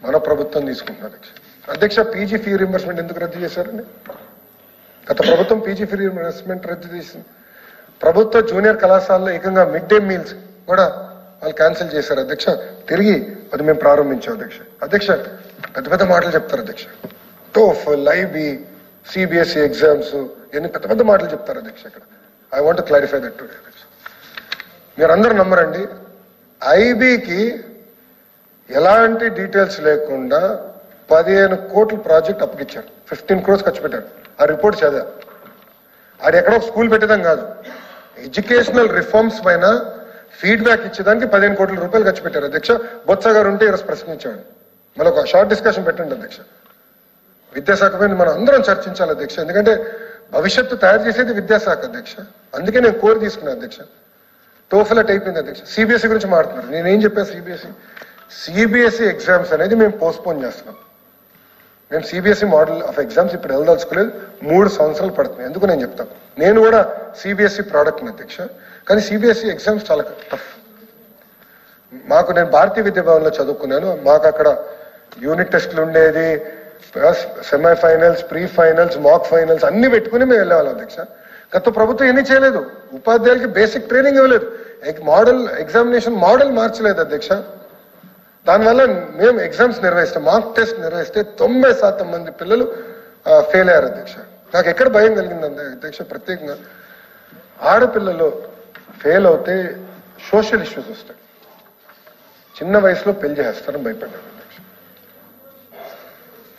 మన ప్రభుత్వం తీసుకుంటున్నారు అధ్యక్ష. అధ్యక్ష పీజీ ఫీ రీంబర్స్మెంట్ ఎందుకు రద్దు చేశారండి? గత ప్రభుత్వం పీజీ ఫీ రీంబర్స్మెంట్ రద్దు చేసింది. ప్రభుత్వ జూనియర్ కళాశాలలో ఏకంగా మిడ్ డే మీల్స్ కూడా వాళ్ళు క్యాన్సిల్ చేశారు అధ్యక్ష. తిరిగి అది మేము ప్రారంభించాం అధ్యక్ష. అధ్యక్ష పెద్ద పెద్ద మాటలు చెప్తారు అధ్యక్ష. టోఫల్, ఐబీ, సిబిఎస్ఈ ఎగ్జామ్స్ ఎన్ని పెద్ద పెద్ద మాటలు చెప్తారు అధ్యక్ష. ఇక్కడ I want clarify that today అధ్యక్ష. మీరందరూ నమ్మరండి, ఐబీకి ఎలాంటి డీటెయిల్స్ లేకుండా 15 కోట్ల ప్రాజెక్ట్ అప్పగిచ్చారు. 15 crores ఖర్చు పెట్టారు. ఆ రిపోర్ట్ చదివా. అది ఎక్కడో స్కూల్ పెట్టడం కాదు, ఎడ్యుకేషనల్ రిఫార్మ్స్ పైన ఫీడ్బ్యాక్ ఇచ్చేదానికి 15 కోట్ల రూపాయలు ఖర్చు పెట్టారు అధ్యక్ష. బొత్స గారు ఉంటే ఈరోజు ప్రశ్నించాడు. మళ్ళీ ఒక షార్ట్ డిస్కషన్ పెట్టండి అధ్యక్ష. విద్యాశాఖ పైన మనం అందరం చర్చించాలి అధ్యక్ష. ఎందుకంటే భవిష్యత్తు తయారు చేసేది విద్యాశాఖ అధ్యక్ష. అందుకే నేను కోరి తీసుకున్నాను అధ్యక్ష. టోఫెల్ అయిపోయింది అధ్యక్ష. సిబిఎస్ఈ గురించి మాట్లాడుతున్నారు. నేనేం చెప్పాను? సిబిఎస్ఈ ఎగ్జామ్స్ అనేది మేము పోస్ట్పోన్ చేస్తున్నాం. మేము సిబిఎస్ఈ మోడల్ ఆఫ్ ఎగ్జామ్స్ ఇప్పుడు వెళ్ళదలుచుకోలేదు. 3 సంవత్సరాలు పడుతుంది. ఎందుకు నేను చెప్తాను. నేను కూడా సిబిఎస్ఈ ప్రోడక్ట్ అధ్యక్ష. కానీ సిబిఎస్ఈ ఎగ్జామ్స్ చాలా టఫ్. నేను భారతీయ విద్యా భవన్లో చదువుకున్నాను. మాకు అక్కడ యూనిట్ టెస్ట్లు ఉండేది, సెమీఫైనల్స్, ప్రీ ఫైనల్స్, మాక్ ఫైనల్స్ అన్ని పెట్టుకుని మేము వెళ్ళేవాళ్ళం అధ్యక్ష. గత ప్రభుత్వం ఏమీ చేయలేదు. ఉపాధ్యాయులకి బేసిక్ ట్రైనింగ్ ఇవ్వలేదు. మోడల్ ఎగ్జామినేషన్ మోడల్ మార్చలేదు అధ్యక్ష. దానివల్ల మేము ఎగ్జామ్స్ నిర్వహిస్తాం, మార్క్ టెస్ట్ నిర్వహిస్తే 90% మంది పిల్లలు ఫెయిల్ అయ్యారు అధ్యక్ష. నాకు ఎక్కడ భయం కలిగిందంటే అధ్యక్ష, ప్రత్యేకంగా ఆడపిల్లలు ఫెయిల్ అవుతే సోషల్ ఇష్యూస్ వస్తాయి. చిన్న వయసులో పెళ్లి చేస్తారని భయపడ్డాను అధ్యక్ష.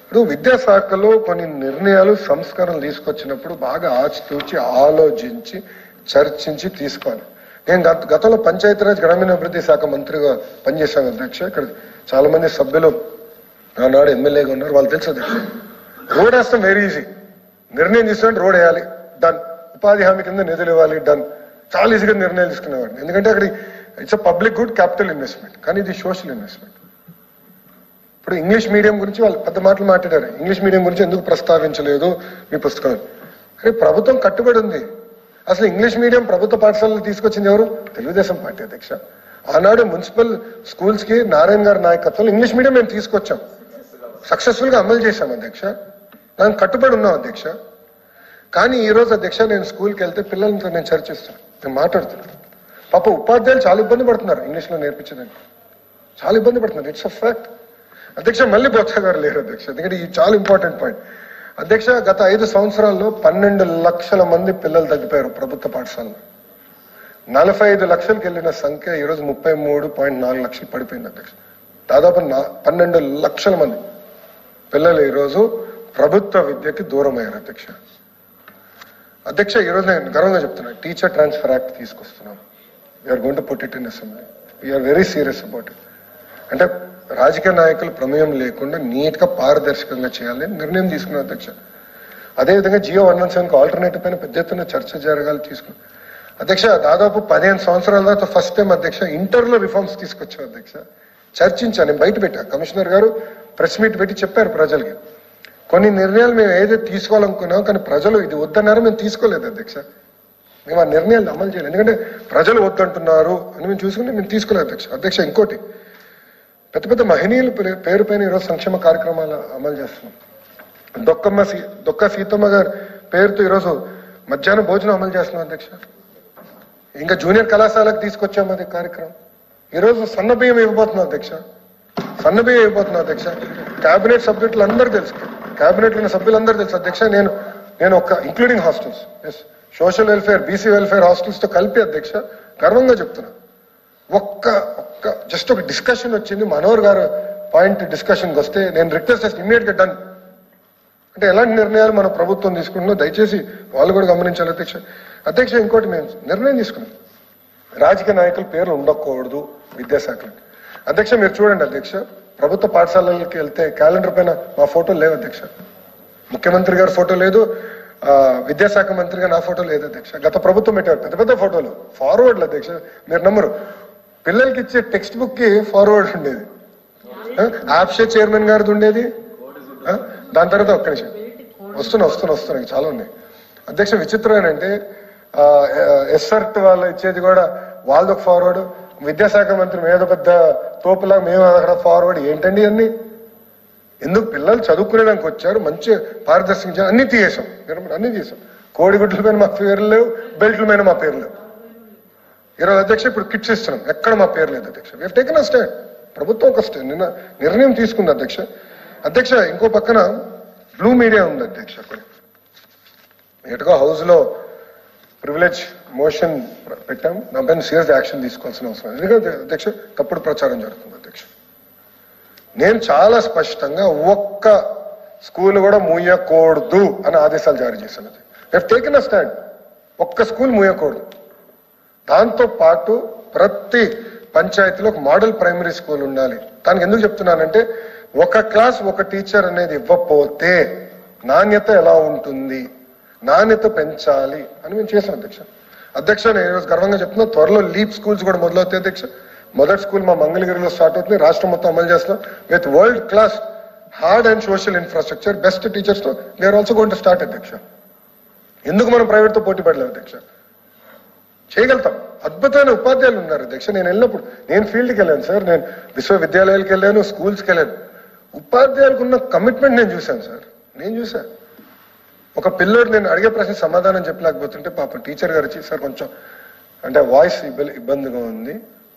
ఇప్పుడు విద్యాశాఖలో కొన్ని నిర్ణయాలు, సంస్కరణలు తీసుకొచ్చినప్పుడు బాగా ఆచితూచి ఆలోచించి చర్చించి తీసుకోవాలి. నేను గతంలో పంచాయతీరాజ్ గ్రామీణాభివృద్ధి శాఖ మంత్రిగా పనిచేశాను అధ్యక్ష. ఇక్కడ చాలా మంది సభ్యులు ఆనాడు ఎమ్మెల్యేగా ఉన్నారు, వాళ్ళు తెలుసు అధ్యక్ష. రోడ్ వేస్తాం వెరీ ఈజీ. నిర్ణయం తీసుకుంటే రోడ్ వేయాలి, డన్. ఉపాధి హామీ కింద నిధులు ఇవ్వాలి, డన్. చాలా ఈజీగా నిర్ణయాలు తీసుకునేవాడిని. ఎందుకంటే అక్కడ it's a public good, capital investment. కానీ ఇది సోషల్ ఇన్వెస్ట్మెంట్. ఇప్పుడు ఇంగ్లీష్ మీడియం గురించి వాళ్ళు పెద్ద మాటలు మాట్లాడారు. ఇంగ్లీష్ మీడియం గురించి ఎందుకు ప్రస్తావించలేదు మీ పుస్తకంలో? కానీ ప్రభుత్వం కట్టుబడి ఉంది. అసలు ఇంగ్లీష్ మీడియం ప్రభుత్వ పాఠశాలలు తీసుకొచ్చింది ఎవరు? తెలుగుదేశం పార్టీ అధ్యక్ష. ఆనాడు మున్సిపల్ స్కూల్స్ కి నారాయణ గారి నాయకత్వంలో ఇంగ్లీష్ మీడియం మేము తీసుకొచ్చాం, సక్సెస్ఫుల్ గా అమలు చేశాం అధ్యక్ష. దానికి కట్టుబడి ఉన్నాం అధ్యక్ష. కానీ ఈ రోజు అధ్యక్ష నేను స్కూల్కి వెళ్తే పిల్లలతో నేను చర్చిస్తున్నాను, నేను మాట్లాడుతున్నాను. పాప ఉపాధ్యాయులు చాలా ఇబ్బంది పడుతున్నారు ఇంగ్లీష్లో నేర్పించడానికి, చాలా ఇబ్బంది పడుతున్నారు. ఇట్స్ అ ఫ్యాక్ట్ అధ్యక్ష. మళ్ళీ బొత్స గారు లేరు అధ్యక్ష, ఎందుకంటే ఇది చాలా ఇంపార్టెంట్ పాయింట్ అధ్యక్ష. గత 5 సంవత్సరాల్లో 12 లక్షల మంది పిల్లలు తగ్గిపోయారు ప్రభుత్వ పాఠశాలలో. 45 లక్షలకు వెళ్ళిన సంఖ్య ఈరోజు 33.4 లక్షలు పడిపోయింది అధ్యక్ష. దాదాపు 12 లక్షల మంది పిల్లలు ఈరోజు ప్రభుత్వ విద్యకి దూరం అయ్యారు అధ్యక్ష. అధ్యక్ష ఈరోజు నేను గర్వంగా చెప్తున్నా, టీచర్ ట్రాన్స్ఫర్ యాక్ట్ తీసుకొస్తున్నాం. We are going to put it in assembly. We are very serious about it. అంటే రాజకీయ నాయకులు ప్రమేయం లేకుండా నీట్ గా పారదర్శకంగా చేయాలని నిర్ణయం తీసుకున్నాం అధ్యక్ష. అదేవిధంగా జియో 117కి ఆల్టర్నేటివ్ పైన పెద్ద ఎత్తున చర్చ జరగాలి తీసుకున్నాం అధ్యక్ష. దాదాపు 15 సంవత్సరాల తర్వాత ఫస్ట్ టైం అధ్యక్ష ఇంటర్లో రిఫార్మ్స్ తీసుకొచ్చాం అధ్యక్ష. చర్చించాను, నేను బయట పెట్టా. కమిషనర్ గారు ప్రెస్ మీట్ పెట్టి చెప్పారు ప్రజలకి. కొన్ని నిర్ణయాలు మేము ఏదైతే తీసుకోవాలనుకున్నాం కానీ ప్రజలు ఇది వద్దన్నారో మేము తీసుకోలేదు అధ్యక్ష. మేము ఆ నిర్ణయాలు అమలు చేయలేదు, ఎందుకంటే ప్రజలు వద్దంటున్నారు అని మేము చూసుకుని మేము తీసుకోలేదు అధ్యక్ష. అధ్యక్ష ఇంకోటి, పెద్ద పెద్ద మహనీయుల పేరు పైన ఈరోజు సంక్షేమ కార్యక్రమాలు అమలు చేస్తున్నాం. దొక్క సీతమ్మ గారి పేరుతో ఈరోజు మధ్యాహ్నం భోజనం అమలు చేస్తున్నాం అధ్యక్ష. ఇంకా జూనియర్ కళాశాలకు తీసుకొచ్చాము అది కార్యక్రమం. ఈరోజు సన్న బియ్యం ఇవ్వబోతున్నాం అధ్యక్ష, సన్న బియ్యం ఇవ్వబోతున్నాం అధ్యక్ష. కేబినెట్ సభ్యులు అందరూ తెలుసు, కేబినెట్ ఉన్న సభ్యులందరూ తెలుసు అధ్యక్ష. నేను ఒక including hostels, yes, social welfare, BC welfare hostels తో కలిపి అధ్యక్ష గర్వంగా చెప్తున్నా. జస్ట్ ఒక డిస్కషన్ వచ్చింది, మనోహర్ గారు పాయింట్ డిస్కషన్కి వస్తే నేను రిక్వెస్ట్ చేస్తే ఇమ్మీడియట్ గా డన్. అంటే ఎలాంటి నిర్ణయాలు మన ప్రభుత్వం తీసుకుంటుందో దయచేసి వాళ్ళు కూడా గమనించాలి అధ్యక్ష. అధ్యక్ష ఇంకోటి మేము నిర్ణయం తీసుకున్నాం, రాజకీయ నాయకుల పేర్లు ఉండకూడదు విద్యాశాఖలో. అధ్యక్ష మీరు చూడండి అధ్యక్ష, ప్రభుత్వ పాఠశాలలకి వెళ్తే క్యాలెండర్ పైన మా ఫోటోలు లేవు అధ్యక్ష. ముఖ్యమంత్రి గారి ఫోటో లేదు, విద్యాశాఖ మంత్రిగా నా ఫోటో లేదు అధ్యక్ష. గత ప్రభుత్వం పెట్టారు పెద్ద పెద్ద ఫోటోలు, ఫార్వర్డ్లు అధ్యక్ష. మీరు నమ్మరు, పిల్లలకి ఇచ్చే టెక్స్ట్ బుక్ కి ఫార్వర్డ్ ఉండేది, ఆప్షే చైర్మన్ గారిది ఉండేది. దాని తర్వాత ఒక్క నిమిషం వస్తున్నాయి చాలా ఉన్నాయి అధ్యక్ష. విచిత్రం ఏంటంటే ఎస్ఆర్ట్ వాళ్ళు ఇచ్చేది కూడా వాళ్ళది ఒక ఫార్వర్డ్, విద్యాశాఖ మంత్రి మీద పెద్ద తోపులా మేము అక్కడ ఫార్వర్డ్. ఏంటండి అన్ని? ఎందుకు? పిల్లలు చదువుకునేదానికి వచ్చారు, మంచి పారదర్శకంగా అన్ని తీసేసాం, అన్ని తీసాం. కోడిగుడ్ల మీద మా పేర్లు లేవు, బెల్ట్ల మీద మా పేర్లు లేవు. ఈరోజు అధ్యక్ష ఇప్పుడు కిట్స్ ఇస్తున్నాం, ఎక్కడ మా పేరు లేదు అధ్యక్ష. We taken a stand. ప్రభుత్వం ఒక నిన్న నిర్ణయం తీసుకుంది అధ్యక్ష. అధ్యక్ష ఇంకో పక్కన బ్లూ మీడియా ఉంది అధ్యక్ష. ఎటుగా హౌస్ లో ప్రివిలేజ్ మోషన్ పెట్టాం, దానిపైన సీరియస్ యాక్షన్ తీసుకోవాల్సిన అవసరం. ఎందుకంటే అధ్యక్ష తప్పుడు ప్రచారం జరుగుతుంది అధ్యక్ష. నేను చాలా స్పష్టంగా ఒక్క స్కూల్ కూడా మూయకూడదు అని ఆదేశాలు జారీ చేశాను. Taken a stand. ఒక్క స్కూల్ మూయకూడదు. దాంతో పాటు ప్రతి పంచాయతీలో ఒక మోడల్ ప్రైమరీ స్కూల్ ఉండాలి. దానికి ఎందుకు చెప్తున్నానంటే ఒక క్లాస్ ఒక టీచర్ అనేది ఇవ్వకపోతే నాణ్యత ఎలా ఉంటుంది, నాణ్యత పెంచాలి అని మేము చేసాం అధ్యక్ష. అధ్యక్ష నేను ఈరోజు గర్వంగా చెప్తున్నా, త్వరలో లీప్ స్కూల్స్ కూడా మొదలవుతాయి అధ్యక్ష. మొదటి స్కూల్ మా మంగళగిరిలో స్టార్ట్ అవుతుంది, రాష్ట్రం మొత్తం అమలు చేస్తున్నాం. With world class hard and social infrastructure, best teachers తో we're also going to start అధ్యక్ష. ఎందుకు మనం ప్రైవేట్ తో పోటీ పడలేము అధ్యక్ష? చేయగలుగుతాం. అద్భుతమైన ఉపాధ్యాయులు ఉన్నారు అధ్యక్ష. నేను వెళ్ళినప్పుడు, నేను ఫీల్డ్కి వెళ్ళాను సార్, నేను విశ్వవిద్యాలయాలకు వెళ్ళాను, స్కూల్స్కి వెళ్ళాను. ఉపాధ్యాయులకు ఉన్న కమిట్మెంట్ నేను చూశాను సార్. నేను చూశాను ఒక పిల్లోడు నేను అడిగే ప్రశ్న సమాధానం చెప్పలేకపోతుంటే పాపం టీచర్ గారు వచ్చి, సార్ కొంచెం అంటే వాయిస్ ఇబ్బందిగా ఉంది,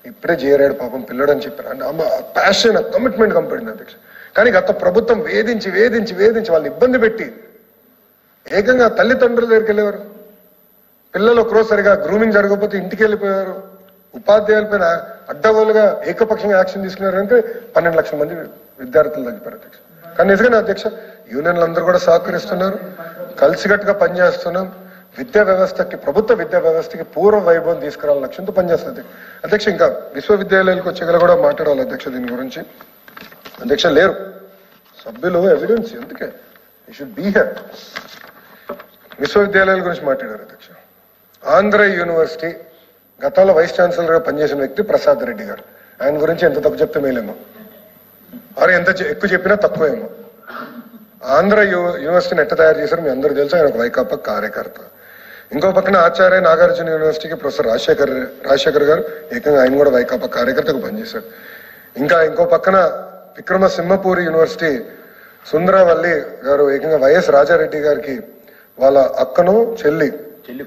ఇప్పుడే చేరాడు పాపం పిల్లోడు అని చెప్పారు. అంటే అమ్మ ప్యాషన్, కమిట్మెంట్ కంపడింది అధ్యక్ష. కానీ గత ప్రభుత్వం వేధించి వేధించి వేధించి వాళ్ళని ఇబ్బంది పెట్టి ఏకంగా తల్లిదండ్రుల దగ్గరికి వెళ్ళేవారు. పిల్లలు ఒకరోజు సరిగా గ్రూమింగ్ జరగకపోతే ఇంటికి వెళ్ళిపోయారు. ఉపాధ్యాయుల పైన అడ్డగోలుగా ఏకపక్షంగా యాక్షన్ తీసుకున్నారంటే 12 లక్షల మంది విద్యార్థులు తగ్గిపోయారు అధ్యక్ష. కానీ నిజంగానే అధ్యక్ష యూనియన్లు అందరూ కూడా సహకరిస్తున్నారు, కలిసికట్టుగా పనిచేస్తున్నాం. విద్యా వ్యవస్థకి, ప్రభుత్వ విద్యా వ్యవస్థకి పూర్వ వైభవం తీసుకురావాలని లక్ష్యంతో పనిచేస్తుంది అధ్యక్ష. ఇంకా విశ్వవిద్యాలయాలకు వచ్చేగల కూడా మాట్లాడాలి అధ్యక్ష దీని గురించి. అధ్యక్ష లేరు సభ్యులు, ఎవిడెన్స్ ఎందుకే యూ షుడ్ బీ హియర్. విశ్వవిద్యాలయాల గురించి మాట్లాడారు అధ్యక్ష. ఆంధ్ర యూనివర్సిటీ గతంలో వైస్ ఛాన్సలర్ గా పనిచేసిన వ్యక్తి ప్రసాద్ రెడ్డి గారు. ఆయన గురించి ఎంత తక్కువ చెప్తే మేలేమో, వారు ఎంత ఎక్కువ చెప్పినా తక్కువేమో. ఆంధ్ర యూనివర్సిటీని ఎట్ట తయారు చేశారు మీ అందరూ తెలుసు. ఆయన ఒక వైకాపా కార్యకర్త. ఇంకో పక్కన ఆచార్య నాగార్జున యూనివర్సిటీకి ప్రొఫెసర్ రాజశేఖర్ గారు, ఏకంగా ఆయన కూడా వైకాపా కార్యకర్తగా పనిచేశారు. ఇంకా ఇంకో పక్కన విక్రమసింహపూరి యూనివర్సిటీ సుందరవల్లి గారు ఏకంగా వైఎస్ రాజారెడ్డి గారికి వాళ్ళ అక్కను చెల్లి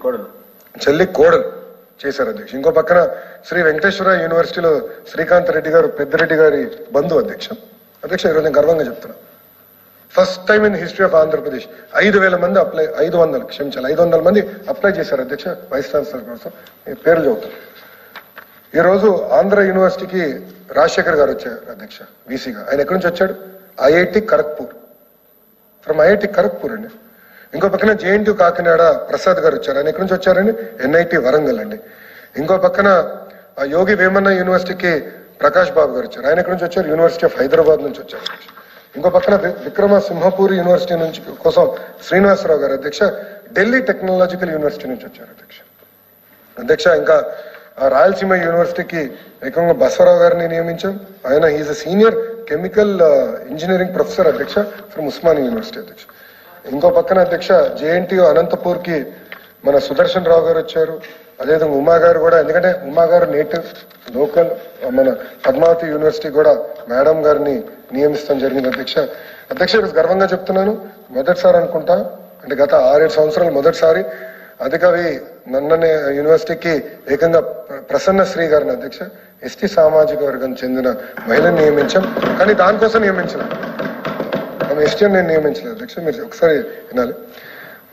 కోడలు చేశారు అధ్యక్ష. ఇంకో పక్కన శ్రీ వెంకటేశ్వర యూనివర్సిటీలో శ్రీకాంత్ రెడ్డి గారు పెద్దిరెడ్డి గారి బంధువు అధ్యక్ష. అధ్యక్ష ఈరోజు నేను గర్వంగా చెప్తున్నా, first time in history of Andhra Pradesh 5,000 మంది 500 మంది అప్లై చేశారు అధ్యక్ష వైస్ ఛాన్సలర్ కోసం. పేర్లు చదువుతారు. ఈరోజు ఆంధ్ర యూనివర్సిటీకి రాజశేఖర్ గారు వచ్చారు అధ్యక్ష వీసీగా. ఆయన ఎక్కడి నుంచి వచ్చాడు? IIT Kharagpur, from IIT Kharagpur అండి. ఇంకో పక్కన జేఎన్టీ కాకినాడ ప్రసాద్ గారు వచ్చారు. ఆయన ఎక్కడి నుంచి వచ్చారండి? ఎన్ఐటి వరంగల్ అండి. ఇంకో పక్కన యోగి వేమన్న యూనివర్సిటీకి ప్రకాష్ బాబు గారు వచ్చారు. ఆయన ఎక్కడి నుంచి వచ్చారు? యూనివర్సిటీ ఆఫ్ హైదరాబాద్ నుంచి వచ్చారు. ఇంకో పక్కన విక్రమసింహపూరి యూనివర్సిటీ నుంచి కోసం శ్రీనివాసరావు గారు అధ్యక్ష ఢిల్లీ టెక్నాలజికల్ యూనివర్సిటీ నుంచి వచ్చారు అధ్యక్ష. ఇంకా రాయలసీమ యూనివర్సిటీకి ఏకంగా బసవరావు గారిని నియమించాం. ఆయన is a senior chemical engineering professor అధ్యక్ష ఫ్రమ్ ఉస్మానియా యూనివర్సిటీ అధ్యక్ష. ఇంకో పక్కన అధ్యక్ష జేఎన్టీ అనంతపూర్ కి మన సుదర్శన్ రావు గారు వచ్చారు. అదేవిధంగా ఉమా గారు కూడా, ఎందుకంటే ఉమా గారు నేటివ్ లోకల్, మన పద్మావతి యూనివర్సిటీ కూడా మేడం గారిని నియమిస్తాం జరిగింది అధ్యక్ష. ఈరోజు గర్వంగా చెప్తున్నాను, మొదటిసారి అనుకుంటా, అంటే గత 6-7 సంవత్సరాలు మొదటిసారి అధికవి నన్ననే యూనివర్సిటీకి ఏకంగా ప్రసన్నశ్రీ గారిని అధ్యక్ష ఎస్టీ సామాజిక వర్గం చెందిన మహిళను నియమించాం. కానీ దానికోసం నియమించిన ఆమె ఎస్టీ నేను నియమించలేదు అధ్యక్ష. మీరు ఒకసారి వినాలి.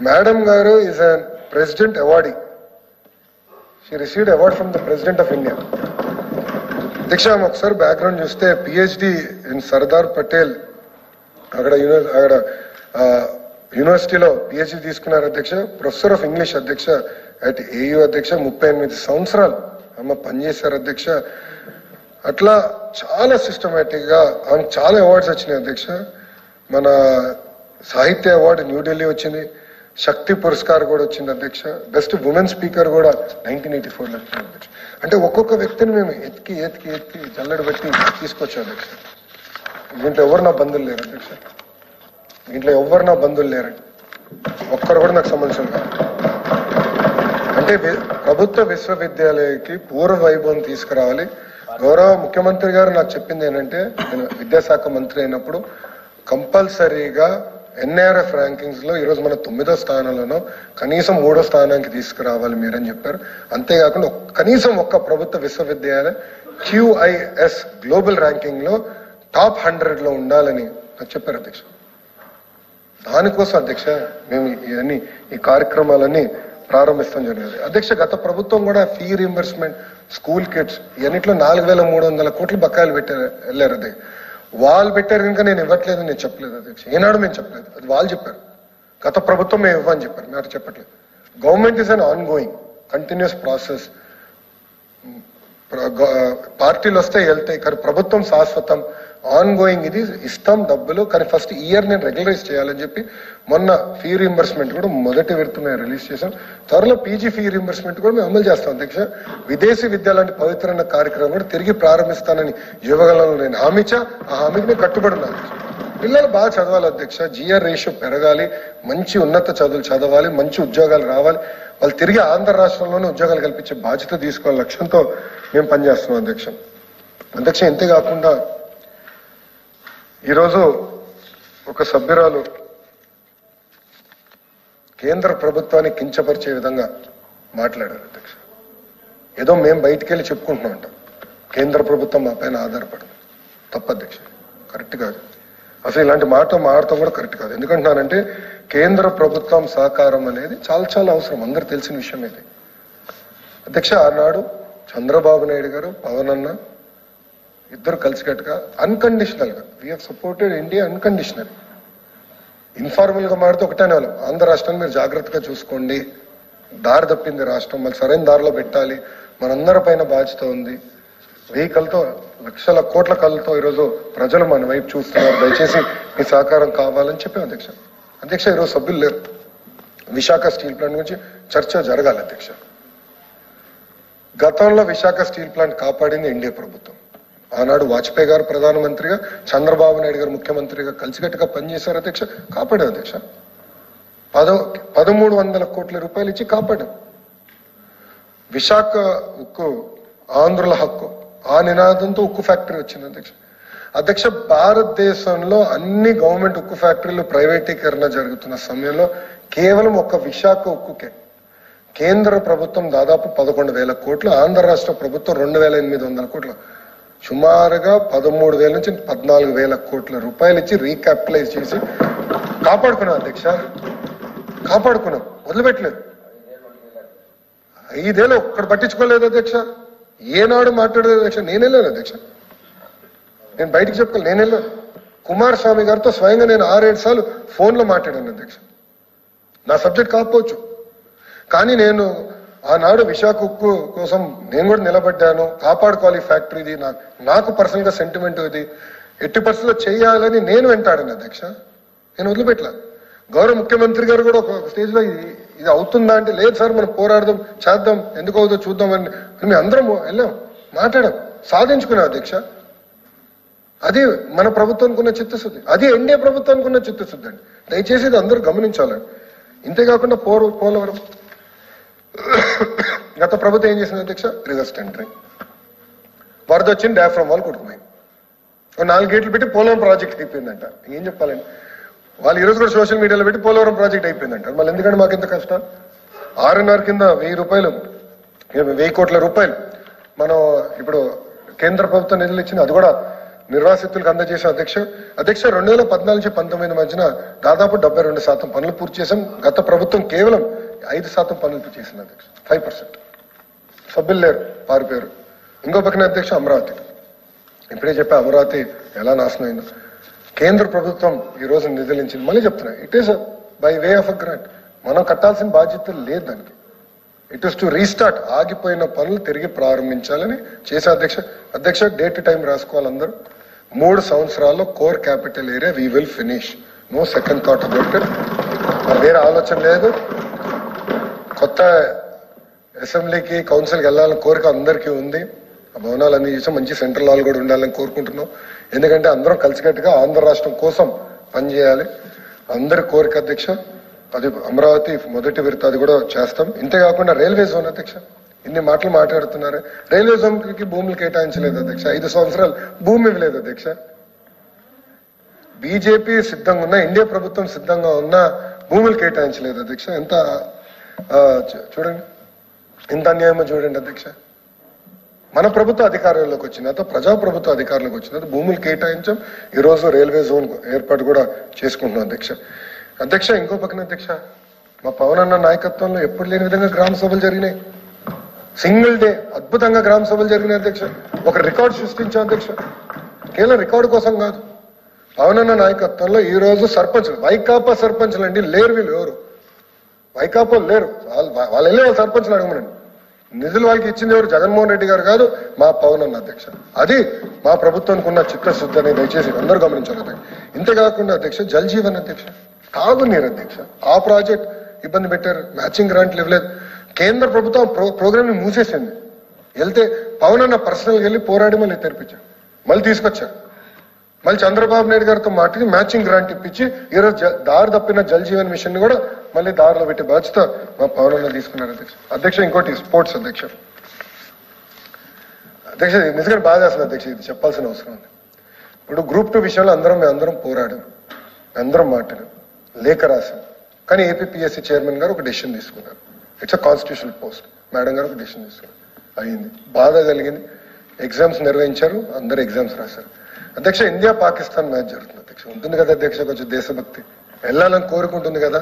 మేడం గారు is a president awardee. She received award from the president of India అధ్యక్ష. ఆమె ఒకసారి బ్యాక్గ్రౌండ్ చూస్తే పిహెచ్డి ఇన్ సర్దార్ పటేల్ అక్కడ యూనివర్సిటీలో పిహెచ్డి తీసుకున్నారు అధ్యక్ష. ప్రొఫెసర్ ఆఫ్ ఇంగ్లీష్ అధ్యక్ష అట్ ఏయూ అధ్యక్ష. 38 సంవత్సరాలు అమ్మ పనిచేశారు అధ్యక్ష. అట్లా చాలా సిస్టమేటిక్ గా చాలా అవార్డ్స్ వచ్చినాయి అధ్యక్ష. మన సాహిత్య అవార్డు న్యూఢిల్లీ వచ్చింది, శక్తి పురస్కార్ కూడా వచ్చింది అధ్యక్ష, బెస్ట్ ఉమెన్ స్పీకర్ కూడా 1984లో వచ్చింది అధ్యక్ష. అంటే ఒక్కొక్క వ్యక్తిని మేము ఎత్తికి ఎత్తికి ఎత్తి జల్లెడ పెట్టి తీసుకొచ్చాం అధ్యక్ష. దీంట్లో ఎవరు నా బంధువులు లేరు అధ్యక్ష, దీంట్లో ఎవరు నా బంధువులు లేరండి, ఒక్కరు కూడా నాకు సంబంధించిన కాదు. అంటే ప్రభుత్వ విశ్వవిద్యాలయానికి పూర్వ వైభవం తీసుకురావాలి. గౌరవ ముఖ్యమంత్రి గారు నాకు చెప్పింది ఏంటంటే, నేను విద్యాశాఖ మంత్రి అయినప్పుడు కంపల్సరీగా ఎన్ఐఆర్ఎఫ్ ర్యాంకింగ్స్ లో ఈరోజు మన 9వ స్థానంలోనో కనీసం 3వ స్థానానికి తీసుకురావాలి మీరని చెప్పారు. అంతేకాకుండా కనీసం ఒక్క ప్రభుత్వ విశ్వవిద్యాలయం QIS గ్లోబల్ ర్యాంకింగ్ లో టాప్ 100 లో ఉండాలని నాకు చెప్పారు అధ్యక్ష. దానికోసం అధ్యక్ష మేము ఇవన్నీ ఈ కార్యక్రమాలన్నీ ప్రారంభిస్తాం జరిగింది అధ్యక్ష. గత ప్రభుత్వం కూడా ఫీ రీంబర్స్మెంట్, స్కూల్ కిట్స్ ఇవన్నిట్లో 4,300 కోట్లు బకాయిలు వెళ్ళారు. అది వాళ్ళు పెట్టారు కనుక నేను ఇవ్వట్లేదు నేను చెప్పలేదు అధ్యక్ష. ఏనాడు మేము చెప్పలేదు, అది వాళ్ళు చెప్పారు. గత ప్రభుత్వం మేము ఇవ్వని చెప్పారు, మేము అటు చెప్పట్లేదు. Government is an on going continuous process. పార్టీలు వస్తాయి వెళ్తాయి, కానీ ప్రభుత్వం శాశ్వతం, ఆన్ గోయింగ్. ఇది ఇస్తాం డబ్బులు, కానీ ఫస్ట్ ఇయర్ నేను రెగ్యులరైజ్ చేయాలని చెప్పి మొన్న ఫీ రీంబర్స్మెంట్ కూడా మొదటి విడత మేము రిలీజ్ చేశాం. త్వరలో PG ఫీ రీంబర్స్మెంట్ కూడా మేము అమలు చేస్తాం అధ్యక్ష. విదేశీ విద్య లాంటి పవిత్రమైన కార్యక్రమం కూడా తిరిగి ప్రారంభిస్తానని యువగలంలో నేను హామీ ఇచ్చా. ఆ హామీకి నేను కట్టుబడి ఉన్నాను. పిల్లలు బాగా చదవాలి అధ్యక్ష, GR రేషియో పెరగాలి, మంచి ఉన్నత చదువులు చదవాలి, మంచి ఉద్యోగాలు రావాలి, వాళ్ళు తిరిగి ఆంధ్ర రాష్ట్రంలోనే ఉద్యోగాలు కల్పించే బాధ్యత తీసుకోవాలి లక్ష్యంతో మేము పనిచేస్తున్నాం అధ్యక్ష. అధ్యక్ష ఇంతేకాకుండా ఈరోజు ఒక సభ్యురాలు కేంద్ర ప్రభుత్వాన్ని కించపరిచే విధంగా మాట్లాడారు అధ్యక్ష. ఏదో మేము బయటికి వెళ్ళి చెప్పుకుంటున్నాం అంట, కేంద్ర ప్రభుత్వం మా పైన ఆధారపడదు. తప్పు అధ్యక్ష, కరెక్ట్ కాదు. అసలు ఇలాంటి మాటతో కూడా కరెక్ట్ కాదు. ఎందుకంటున్నానంటే కేంద్ర ప్రభుత్వం సహకారం అనేది చాలా చాలా అవసరం, అందరు తెలిసిన విషయం ఇది అధ్యక్ష. ఆనాడు చంద్రబాబు నాయుడు గారు, పవన్ అన్న ఇద్దరు కలిసికట్టుగా అన్కండిషనల్ గా we have supported India unconditional. Informal గా మాడితే ఒకటేనే వాళ్ళం, ఆంధ్ర రాష్ట్రాన్ని మీరు జాగ్రత్తగా చూసుకోండి, దారి తప్పింది రాష్ట్రం, మళ్ళీ సరైన దారిలో పెట్టాలి, మనందరి పైన బాధ్యత ఉంది. వెహికల్తో లక్షల కోట్ల కళ్ళతో ఈరోజు ప్రజలు మన వైపు చూస్తున్నారు, దయచేసి మీ సహకారం కావాలని చెప్పాం అధ్యక్ష. అధ్యక్ష ఈరోజు సభ్యులు లేరు, విశాఖ స్టీల్ ప్లాంట్ గురించి చర్చ జరగాలి అధ్యక్ష. గతంలో విశాఖ స్టీల్ ప్లాంట్ కాపాడింది ఎన్డీఏ ప్రభుత్వం. ఆనాడు వాజ్పేయి గారు ప్రధానమంత్రిగా, చంద్రబాబు నాయుడు గారు ముఖ్యమంత్రిగా కలిసికట్టుగా పనిచేశారు అధ్యక్ష, కాపాడారు అధ్యక్ష. 1,300 కోట్ల రూపాయలు ఇచ్చి కాపాడాం. విశాఖ ఉక్కు ఆంధ్రుల హక్కు, ఆ నినాదంతో ఉక్కు ఫ్యాక్టరీ వచ్చింది అధ్యక్ష. అధ్యక్ష భారతదేశంలో అన్ని గవర్నమెంట్ ఉక్కు ఫ్యాక్టరీలు ప్రైవేటీకరణ జరుగుతున్న సమయంలో కేవలం ఒక విశాఖ ఉక్కుకే కేంద్ర ప్రభుత్వం దాదాపు 11,000 కోట్లు, ఆంధ్ర రాష్ట్ర ప్రభుత్వం 2,800 కోట్లు, సుమారుగా 13,000 నుంచి 14,000 కోట్ల రూపాయలు ఇచ్చి రీక్యాపిటలైజ్ చేసి కాపాడుకున్నాం అధ్యక్ష. కాపాడుకున్నాం, వదిలిపెట్టలేదు. 5 ఏళ్ళు ఒక్కడు పట్టించుకోలేదు అధ్యక్ష. ఏనాడు మాట్లాడలేదు అధ్యక్ష. నేను వెళ్ళాను అధ్యక్ష, నేను బయటికి చెప్పుకోవాలి, నేను వెళ్ళాను. కుమారస్వామి గారితో స్వయంగా నేను 6-7 సార్లు ఫోన్లో మాట్లాడాను అధ్యక్ష. నా సబ్జెక్ట్ కాకపోవచ్చు, కానీ నేను ఆనాడు విశాఖ ఉక్కు కోసం నేను కూడా నిలబడ్డాను. కాపాడుకోవాలి ఫ్యాక్టరీది, నాకు పర్సనల్ గా సెంటిమెంట్ ఇది, ఎట్టి పరిస్థితుల్లో చేయాలని నేను వెంటాడాను అధ్యక్ష. నేను వదిలిపెట్టలే. గౌరవ ముఖ్యమంత్రి గారు కూడా ఒక స్టేజ్ లో ఇది అవుతుందా అంటే, లేదు సార్ మనం పోరాడదాం, చేద్దాం, ఎందుకు అవుతుందో చూద్దామని మేము అందరం వెళ్ళాం, మాట్లాడాం, సాధించుకున్నాం అధ్యక్ష. అది మన ప్రభుత్వానికి ఉన్న చిత్తశుద్ధి, అది ఎన్డీఏ ప్రభుత్వానికి ఉన్న చిత్తశుద్ధి అండి. దయచేసి ఇది అందరూ గమనించాలండి. ఇంతేకాకుండా పోలవరం గత ప్రభుత్వం ఏం చేసింది అధ్యక్ష, రివర్స్ టెండరింగ్. వరద వచ్చింది, డయాఫ్రమ్ వాళ్ళు కొట్టుకుపోయింది, 4 గేట్లు పెట్టి పోలవరం ప్రాజెక్ట్ అయిపోయిందంట. ఏం చెప్పాలండి, వాళ్ళు ఈరోజు కూడా సోషల్ మీడియాలో పెట్టి పోలవరం ప్రాజెక్ట్ అయిపోయిందంట. మళ్ళీ ఎందుకంటే మాకు ఎంత కష్టం. 6.5 కింద 1,000 కోట్ల రూపాయలు మనం ఇప్పుడు కేంద్ర ప్రభుత్వం నిధులు ఇచ్చింది, అది కూడా నిర్వాసితులకు అందజేసాం అధ్యక్ష. 2014 నుంచి 19 మధ్యన దాదాపు 72% పనులు పూర్తి చేశాం. గత ప్రభుత్వం కేవలం 5% పనులు చేసింది అధ్యక్ష, 5%. సభ్యులు లేరు, పారిపోయారు. ఇంకో పక్కన అధ్యక్ష అమరావతి, ఇప్పుడే చెప్పా అమరావతి ఎలా నాశనం అయిందో. కేంద్ర ప్రభుత్వం ఈ రోజు నిధులించింది, మళ్ళీ చెప్తున్నా, it is by way of a grant. మనం కట్టాల్సిన బాధ్యత లేదు దానికి. ఇట్ ఇస్ టు రీస్టార్ట్, ఆగిపోయిన పనులు తిరిగి ప్రారంభించాలని చేసే అధ్యక్ష డేట్ టైం రాసుకోవాలి అందరూ. 3 సంవత్సరాల్లో core capital area we will finish. No second thought about it. వేరే ఆలోచన లేదు. కొత్త అసెంబ్లీకి కౌన్సిల్కి వెళ్ళాలని కోరిక అందరికీ ఉంది. ఆ భవనాలు అన్ని చేసాం, మంచి సెంట్రల్ హాల్ కూడా ఉండాలని కోరుకుంటున్నాం. ఎందుకంటే అందరం కలిసికట్టుగా ఆంధ్ర రాష్ట్రం కోసం పనిచేయాలి. అందరి కోరిక అధ్యక్ష. అది అమరావతి మొదటి విడత, అది కూడా చేస్తాం. ఇంతేకాకుండా రైల్వే జోన్ అధ్యక్ష, ఇన్ని మాటలు మాట్లాడుతున్నారు. రైల్వే జోన్ కి భూములు కేటాయించలేదు అధ్యక్ష. 5 సంవత్సరాలు భూమి ఇవ్వలేదు అధ్యక్ష. బీజేపీ సిద్ధంగా ఉన్నా, ఇండియా ప్రభుత్వం సిద్ధంగా ఉన్నా భూములు కేటాయించలేదు అధ్యక్ష. ఎంత చూడండి, ఎంత అన్యాయమో చూడండి అధ్యక్ష. మన ప్రభుత్వ అధికారంలోకి వచ్చిన ప్రజాప్రభుత్వ అధికారంలోకి వచ్చిన భూములు కేటాయించాం. ఈరోజు రైల్వే జోన్ ఏర్పాటు కూడా చేసుకుంటున్నాం అధ్యక్ష. ఇంకో పక్కన అధ్యక్ష, మా పవన్ అన్న నాయకత్వంలో ఎప్పుడు లేని విధంగా గ్రామ సభలు జరిగినాయి. సింగిల్ డే అద్భుతంగా గ్రామ సభలు జరిగినాయి అధ్యక్ష. ఒక రికార్డు సృష్టించాం అధ్యక్ష. కేవలం రికార్డు కోసం కాదు, పవన్ అన్న నాయకత్వంలో ఈ రోజు సర్పంచ్లు, వైకాపా సర్పంచ్లు అండి లేరు. వీళ్ళు ఎవరు వైకాపా లేరు. వాళ్ళు వెళ్ళి వాళ్ళ సర్పంచ్లు అడగమనండి. నిధులు వాళ్ళకి ఇచ్చింది ఎవరు? జగన్మోహన్ రెడ్డి గారు కాదు, మా పవన్ అన్న అధ్యక్ష. అది మా ప్రభుత్వానికి ఉన్న చిత్తశుద్ధి అనేది దయచేసి అందరూ గమనించాలి అధ్యక్ష. ఇంతేకాకుండా అధ్యక్ష, జల్ జీవన్ అధ్యక్ష, తాగునీరు అధ్యక్ష, ఆ ప్రాజెక్ట్ ఇబ్బంది పెట్టారు. మ్యాచింగ్ గ్రాంట్లు ఇవ్వలేదు. కేంద్ర ప్రభుత్వం ప్రోగ్రామ్ ని మూసేసింది. వెళ్తే పవన్ అన్న పర్సనల్గా వెళ్ళి పోరాడి మళ్ళీ తెరిపించారు, మళ్ళీ తీసుకొచ్చారు. మళ్ళీ చంద్రబాబు నాయుడు గారితో మాట్లాడి మ్యాచింగ్ గ్రాంట్ ఇప్పించి ఈరోజు దారి తప్పిన జల్ జీవన్ మిషన్ కూడా మళ్ళీ దారిలో పెట్టే బాధ్యత మా పవన్ అన్న తీసుకున్నారు అధ్యక్ష. ఇంకోటి స్పోర్ట్స్ అధ్యక్ష. నిజంగా బాధ అసలు అధ్యక్ష, ఇది చెప్పాల్సిన అవసరం ఉంది. ఇప్పుడు గ్రూప్ 2 విషయంలో అందరం పోరాడాం, అందరం మాట్లాడాం, లేఖ రాశాం. కానీ ఏపీపీఎస్సీ చైర్మన్ గారు ఒక డెసిషన్ తీసుకున్నారు. It's a constitutional post. Madam గారు ఒక డెసిషన్ తీసుకున్నారు. అయింది, బాధ కలిగింది. ఎగ్జామ్స్ నిర్వహించారు, అందరు ఎగ్జామ్స్ రాశారు అధ్యక్ష. ఇండియా పాకిస్తాన్ మ్యాచ్ జరుగుతుంది అధ్యక్ష. ఉంటుంది కదా అధ్యక్ష, కొంచెం దేశభక్తి, వెళ్ళాలని కోరుకుంటుంది కదా.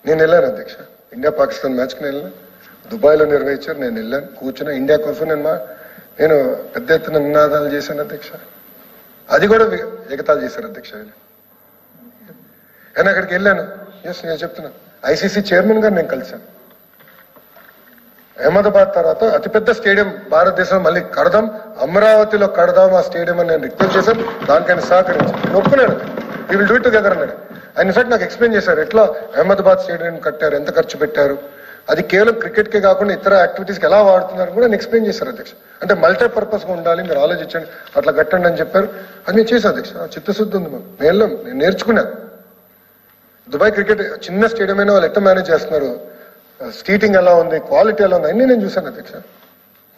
నేను వెళ్ళాను అధ్యక్ష, ఇండియా పాకిస్తాన్ మ్యాచ్కి నేను వెళ్ళాను. దుబాయ్లో నిర్వహించారు, నేను వెళ్ళాను, కూర్చున్నా. ఇండియా కోసం నేను పెద్ద ఎత్తున నినాదాలు చేశాను అధ్యక్ష. అది కూడా ఎగతాలు చేశారు అధ్యక్ష. నేను అక్కడికి వెళ్ళాను. ఎస్, నేను చెప్తున్నా, ఐసీసీ చైర్మన్ గారు నేను కలిశాను. అహ్మదాబాద్ తర్వాత అతిపెద్ద స్టేడియం భారతదేశంలో మళ్ళీ కడదాం, అమరావతిలో కడదాం ఆ స్టేడియం అని నేను రిక్వెస్ట్ చేశాను. దానికి ఆయన సహకరించాను, ఒప్పుకున్నాడు. We will do it together అన్నాడు. ఆయన ఇన్ఫాక్ట్ నాకు ఎక్స్ప్లెయిన్ చేశారు ఎట్లా అహ్మదాబాద్ స్టేడియం కట్టారు, ఎంత ఖర్చు పెట్టారు, అది కేవలం క్రికెట్కే కాకుండా ఇతర యాక్టివిటీస్కి ఎలా వాడుతున్నారు కూడా ఎక్స్ప్లెయిన్ చేశారు అధ్యక్ష. అంటే మల్టీపర్పస్గా ఉండాలి, మీరు ఆలోచించండి, అట్లా కట్టండి అని చెప్పారు. అది నేను చేశాను అధ్యక్ష. చిత్తశుద్ధి ఉంది మాకు. నేను నేర్చుకున్నాను. దుబాయ్ క్రికెట్ చిన్న స్టేడియం అయినా వాళ్ళు ఎట్లా మేనేజ్ చేస్తున్నారు, స్కీటింగ్ ఎలా ఉంది, క్వాలిటీ ఎలా ఉంది, అన్నీ నేను చూశాను అధ్యక్ష.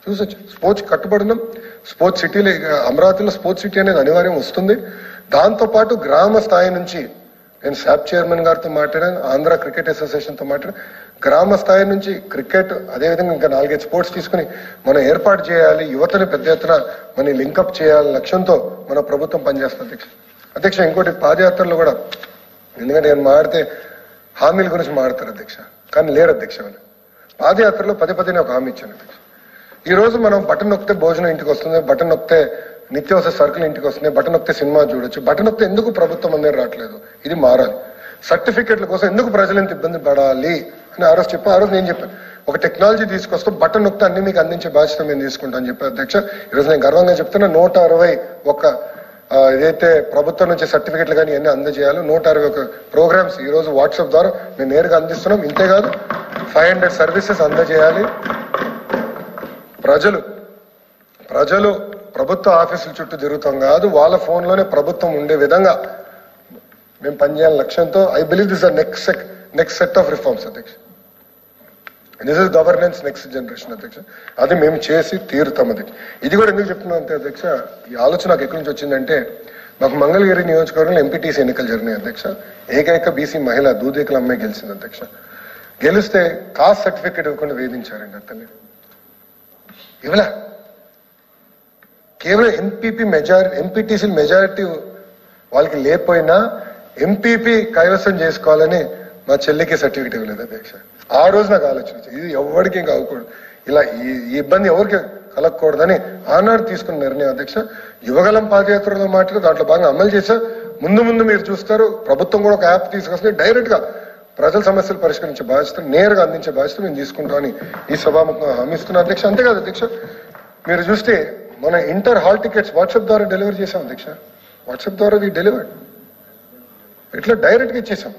చూసొచ్చు. స్పోర్ట్స్ కట్టుబడినాం. స్పోర్ట్స్ సిటీలో, అమరావతిలో స్పోర్ట్స్ సిటీ అనేది అనివార్యం వస్తుంది. దాంతోపాటు గ్రామ స్థాయి నుంచి నేను శాప్ చైర్మన్ గారితో మాట్లాడాను, ఆంధ్ర క్రికెట్ అసోసియేషన్తో మాట్లాడాను. గ్రామ స్థాయి నుంచి క్రికెట్, అదేవిధంగా ఇంకా 4-5 స్పోర్ట్స్ తీసుకుని మనం ఏర్పాటు చేయాలి, యువతని పెద్ద ఎత్తున మనం లింకప్ చేయాలి లక్ష్యంతో మన ప్రభుత్వం పనిచేస్తుంది అధ్యక్ష. ఇంకోటి పాదయాత్రలో కూడా, ఎందుకంటే నేను మాడితే హామీల గురించి మాడతారు అధ్యక్ష, కానీ లేరు అధ్యక్ష. పాదయాత్రలో పదే ఒక హామీ ఇచ్చాను అధ్యక్ష. ఈ రోజు మనం బటన్ నొక్కితే భోజనం ఇంటికి వస్తుంది, బటన్ నొక్కితే నిత్యావసర సరుకులు ఇంటికి వస్తున్నాయి, బటన్ నొక్కితే సినిమా చూడొచ్చు. బటన్ నొక్కితే ఎందుకు ప్రభుత్వం అందరూ రావట్లేదు? ఇది మారాలి. సర్టిఫికెట్ల కోసం ఎందుకు ప్రజలు ఎంత ఇబ్బంది పడాలి అని ఆ రోజు చెప్పాను. ఆ రోజు నేను చెప్పాను, ఒక టెక్నాలజీ తీసుకొస్తాం, బటన్ నొక్కితే అన్ని మీకు అందించే బాధ్యత మేము తీసుకుంటాం అని చెప్పాను అధ్యక్ష. ఈరోజు నేను గర్వంగా చెప్తున్నా, 161 ఏదైతే ప్రభుత్వం నుంచి సర్టిఫికెట్లు కానీ ఇవన్నీ అందజేయాలో 161 ప్రోగ్రామ్స్ ఈ రోజు వాట్సాప్ ద్వారా మేము నేరుగా అందిస్తున్నాం. ఇంతేకాదు 500 సర్వీసెస్ అందజేయాలి. ప్రజలు ప్రభుత్వ ఆఫీసుల చుట్టూ తిరుగుతాం కాదు, వాళ్ళ ఫోన్లోనే ప్రభుత్వం ఉండే విధంగా మేము పనిచేయాలని లక్ష్యంతో I believe this the next set of reforms అధ్యక్ష. This is governance next generation అధ్యక్ష. అది మేము చేసి తీరుతాం అధ్యక్ష. ఇది కూడా ఎందుకు చెప్తున్నాం అంటే అధ్యక్ష, ఈ ఆలోచన నాకు ఎక్కడి నుంచి వచ్చిందంటే, మాకు మంగళగిరి నియోజకవర్గంలో ఎంపీటీసీ ఎన్నికలు జరిగినాయి అధ్యక్ష. ఏకైక బీసీ మహిళ దూదేకుల అమ్మాయి గెలిచింది అధ్యక్ష. గెలిస్తే కాస్ట్ సర్టిఫికేట్ ఇవ్వకుండా వేధించారండి అతన్ని. ఇవ్వలే. కేవలం ఎంపీటీసీ మెజారిటీ వాళ్ళకి లేకపోయినా ఎంపీపీ కైవసం చేసుకోవాలని మా చెల్లికి సర్టిఫికేట్ ఇవ్వలేదు అధ్యక్ష. ఆ రోజు నాకు ఆలోచన, ఇది ఎవరికి ఇంకా అవ్వకూడదు, ఇలా ఈ ఇబ్బంది ఎవరికి కలగకూడదని ఆనాడు తీసుకున్న నిర్ణయం అధ్యక్ష. యువగలం పాదయాత్రలో మాట్లాడి దాంట్లో బాగా అమలు చేశా. ముందు మీరు చూస్తారు, ప్రభుత్వం కూడా ఒక యాప్ తీసుకొస్తే డైరెక్ట్ గా ప్రజల సమస్యలు పరిష్కరించే బాధ్యత నేరుగా అందించే బాధ్యత మేము తీసుకుంటామని ఈ సభాముఖంగా హామీ ఇస్తున్నా అధ్యక్ష. అంతేకాదు అధ్యక్ష, మీరు చూస్తే మన ఇంటర్ హాల్ టికెట్స్ వాట్సాప్ ద్వారా డెలివరీ చేసాం అధ్యక్ష. వాట్సాప్ ద్వారా వి డెలివర్డ్, ఇట్లా డైరెక్ట్గా ఇచ్చేసాం.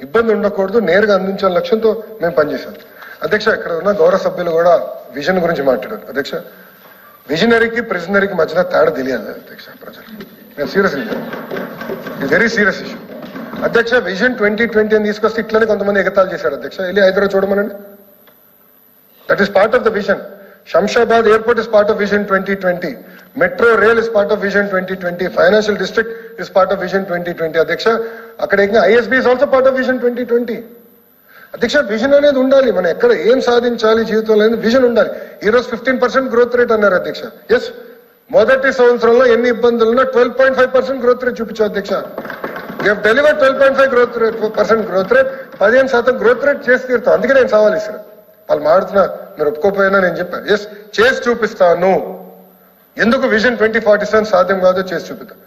ఇబ్బంది ఉండకూడదు, నేరుగా అందించాల లక్ష్యంతో మేము పనిచేసాం అధ్యక్ష. ఇక్కడ ఉన్న గౌరవ సభ్యులు కూడా విజన్ గురించి మాట్లాడారు అధ్యక్ష. విజనరీకి ప్రిజనరీకి మధ్యన తేడా తెలియాలి అధ్యక్ష ప్రజలు. సీరియస్ వెరీ సీరియస్ ఇష్యూ అధ్యక్ష. విజన్ 2020 అని తీసుకొస్తే ఇట్లనే కొంతమంది ఎగతాలు చేశారు అధ్యక్ష. వెళ్ళి హైదరాబాద్ చూడమనండి. That is part of the vision. Shamshabad airport is part of Vision 2020. Metro rail is part of Vision 2020. Financial district is part of Vision 2020. Adhyaksha, akkada ISB is also part of Vision 2020. Adhyaksha, vision anedi undali. Mana ekkada em sadhinchali jeevithamlo anedi vision undali. Ee roju 15% growth rate annaru Adhyaksha. Yes, modati samvatsaramlo enni ibbandulu unna 12.5% growth rate chupichu Adhyaksha. We have delivered 12.5% growth rate. 15% growth rate chesi teertam. Andike nenu savalu isara. వాళ్ళు మాడుతున్నా, మీరు ఒప్పుకోపోయినా నేను చెప్పాను yes చేసి చూపిస్తాను. ఎందుకు vision 2047 సాధ్యం కాదో చేసి చూపిస్తాను.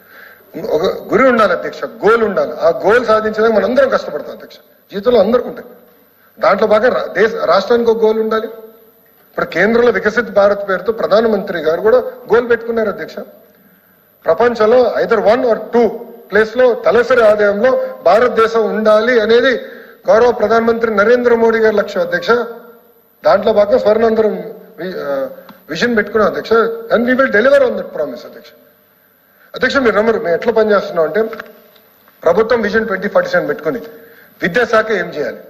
ఒక గురి ఉండాలి అధ్యక్ష, గోల్ ఉండాలి. ఆ గోల్ సాధించడానికి మనం అందరం కష్టపడతాం అధ్యక్ష. జీవితంలో అందరికీ ఉంటాయి. దాంట్లో బాగా రాష్ట్రానికి ఒక గోల్ ఉండాలి. ఇప్పుడు కేంద్రంలో వికసిత్ భారత్ పేరుతో ప్రధానమంత్రి గారు కూడా గోల్ పెట్టుకున్నారు అధ్యక్ష. ప్రపంచంలో ఐదర్ 1 or 2 ప్లేస్ లో తలసరి ఆదాయంలో భారతదేశం ఉండాలి అనేది గౌరవ ప్రధానమంత్రి నరేంద్ర మోడీ గారి లక్ష్యం అధ్యక్ష. దాంట్లో భాగంగా స్వర్ణాంధ్రం విజన్ పెట్టుకున్నాం అధ్యక్ష. And we will deliver on that promise అధ్యక్ష. అధ్యక్ష మీరు నమ్మరు, మేము ఎట్లా పనిచేస్తున్నాం అంటే ప్రభుత్వం విజన్ 2047 పెట్టుకుని విద్యాశాఖ ఏం చేయాలి,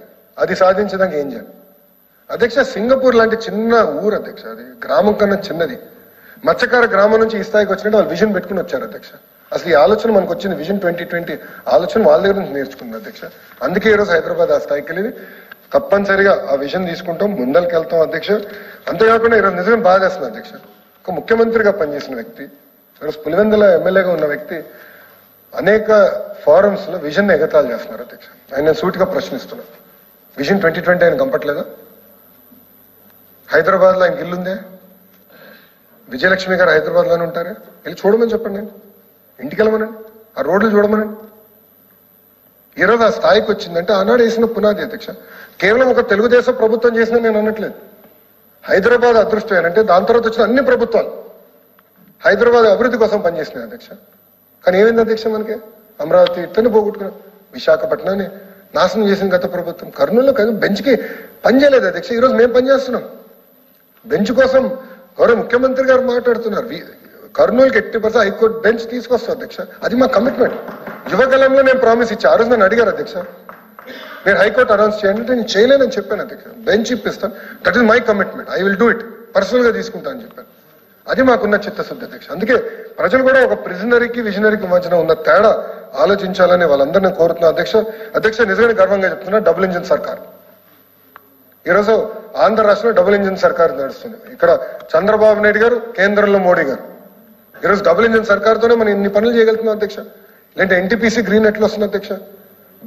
అది సాధించడానికి ఏం చేయాలి అధ్యక్ష. సింగపూర్ లాంటి చిన్న ఊరు అధ్యక్ష, అది గ్రామం కన్నా చిన్నది. మత్స్యకార గ్రామం నుంచి ఈ స్థాయికి వచ్చినట్టు వాళ్ళు విజన్ పెట్టుకుని వచ్చారు అధ్యక్ష. అసలు ఈ ఆలోచన మనకు వచ్చింది విజన్ 2020 ఆలోచన వాళ్ళ దగ్గర నుంచి నేర్చుకుంది అధ్యక్ష. అందుకే ఈరోజు హైదరాబాద్ ఆ స్థాయికి వెళ్ళి తప్పనిసరిగా ఆ విజన్ తీసుకుంటాం, ముందరికి వెళ్తాం అధ్యక్ష. అంతేకాకుండా ఈరోజు నిజంగా బాధ చేస్తుంది అధ్యక్ష. ఒక ముఖ్యమంత్రిగా పనిచేసిన వ్యక్తి, ఈరోజు పులివెందుల ఎమ్మెల్యేగా ఉన్న వ్యక్తి అనేక ఫారమ్స్ లో విజన్ ఎగతాలు చేస్తున్నారు అధ్యక్ష. ఆయన సూటిగా ప్రశ్నిస్తున్నారు, విజన్ 2020 ఆయన కంపట్లేదా? హైదరాబాద్ లో ఆయనకి ఇల్లుందే? విజయలక్ష్మి గారు హైదరాబాద్ లోనే ఉంటారే? వెళ్ళి చూడమని చెప్పండి, నేను ఇంటికి వెళ్ళమనండి, ఆ రోడ్లు చూడమనండి. ఈరోజు ఆ స్థాయికి వచ్చిందంటే ఆనాడు వేసిన పునాది అధ్యక్ష. కేవలం ఒక తెలుగుదేశం ప్రభుత్వం చేసిన నేను అనట్లేదు. హైదరాబాద్ అదృష్టం ఏంటంటే దాని తర్వాత వచ్చిన అన్ని ప్రభుత్వాలు హైదరాబాద్ అభివృద్ధి కోసం పనిచేసినాయి అధ్యక్ష. కానీ ఏమైంది అధ్యక్ష, మనకి అమరావతి ఇట్లనే పోగొట్టుకున్నాం, విశాఖపట్నాన్ని నాశనం చేసిన గత ప్రభుత్వం. కర్నూలులో కానీ బెంచ్కి పని చేయలేదు అధ్యక్ష. ఈరోజు మేము పనిచేస్తున్నాం బెంచ్ కోసం. గౌరవ ముఖ్యమంత్రి గారు మాట్లాడుతున్నారు, కర్నూలుకి 80% హైకోర్టు బెంచ్ తీసుకొస్తాం అధ్యక్ష. అది మా కమిట్మెంట్. యువగలంలో నేను ప్రామిస్ ఇచ్చా. ఆ రోజు నన్ను అడిగారు అధ్యక్ష, నేను హైకోర్టు అనౌన్స్ చేయండి అంటే నేను చేయలేనని చెప్పాను అధ్యక్ష. బెంచ్ ఇప్పిస్తాను, that is my commitment, I will do it, personal గా తీసుకుంటాను అని చెప్పాను. అది మాకున్న చిత్తశుద్ధి అధ్యక్ష. అందుకే ప్రజలు కూడా ఒక ప్రిజనరీకి విజనరీకి మధ్యన ఉన్న తేడా ఆలోచించాలని వాళ్ళందరినీ కోరుతున్నా అధ్యక్ష. అధ్యక్ష నిజంగానే గర్వంగా చెప్తున్నా, డబుల్ ఇంజిన్ సర్కార్ ఈరోజు ఆంధ్ర రాష్ట్రంలో డబుల్ ఇంజిన్ సర్కార్ నడుస్తుంది. ఇక్కడ చంద్రబాబు నాయుడు గారు, కేంద్రంలో మోడీ గారు. ఈరోజు డబుల్ ఇంజిన్ సర్కార్తోనే మనం ఇన్ని పనులు చేయగలుగుతున్నాం అధ్యక్ష. లేదంటే ఎన్టీపీసీ గ్రీన్ ఎట్లా వస్తుంది అధ్యక్ష?